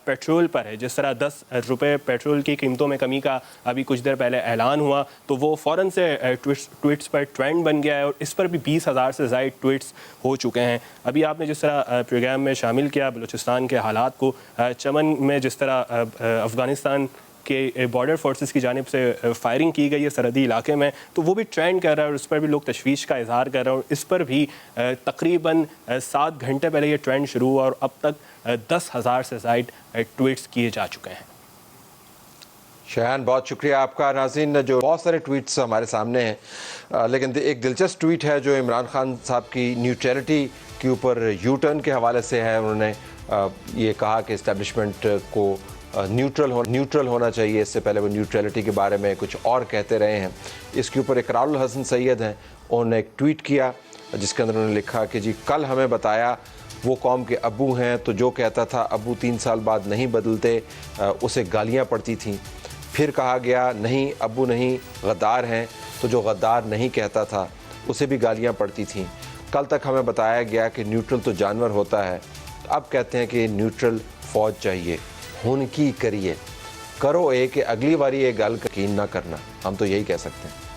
پیٹرول پر ہے، جس طرح 10 روپے پیٹرول کی قیمتوں میں کمی کا ابھی کچھ دیر پہلے اعلان ہوا، تو وہ فوراً سے ٹویٹس پر ٹرینڈ بن گیا ہے، اور اس پر بھی 20,000 سے زائد ٹویٹس ہو چکے ہیں۔ ابھی آپ نے جس طرح پروگرام میں شامل کیا بلوچستان کے حالات کو، چمن میں جس طرح افغانستان کہ بارڈر فورسز کی جانب سے فائرنگ کی گئی ہے سرحدی علاقے میں، تو وہ بھی ٹرینڈ کر رہا ہے اور اس پر بھی لوگ تشویش کا اظہار کر رہے ہیں، اور اس پر بھی تقریباً 7 گھنٹے پہلے یہ ٹرینڈ شروع ہوا اور اب تک 10,000 سے زائد ٹویٹس کیے جا چکے ہیں۔ شایان بہت شکریہ آپ کا۔ ناظرین، جو بہت سارے ٹویٹس ہمارے سامنے ہیں، لیکن ایک دلچسپ ٹویٹ ہے جو عمران خان صاحب کی نیوٹریلٹی کے اوپر یو ٹرن کے حوالے سے ہے۔ انہوں نے یہ کہا کہ اسٹیبلشمنٹ کو نیوٹرل ہونا چاہیے، اس سے پہلے وہ نیوٹریلٹی کے بارے میں کچھ اور کہتے رہے ہیں۔ اس کے اوپر اقرار الحسن سید ہیں، انہوں نے ایک ٹویٹ کیا جس کے اندر انہوں نے لکھا کہ جی کل ہمیں بتایا وہ قوم کے ابو ہیں، تو جو کہتا تھا ابو 3 سال بعد نہیں بدلتے اسے گالیاں پڑتی تھیں۔ پھر کہا گیا نہیں ابو نہیں غدار ہیں، تو جو غدار نہیں کہتا تھا اسے بھی گالیاں پڑتی تھیں۔ کل تک ہمیں بتایا گیا کہ نیوٹرل تو جانور ہوتا ہے، اب کہتے ہیں کہ نیوٹرل فوج چاہیے۔ ہن کی کریے کرو کہ اگلی باری یہ گل یقین نہ کرنا، ہم تو یہی کہہ سکتے ہیں۔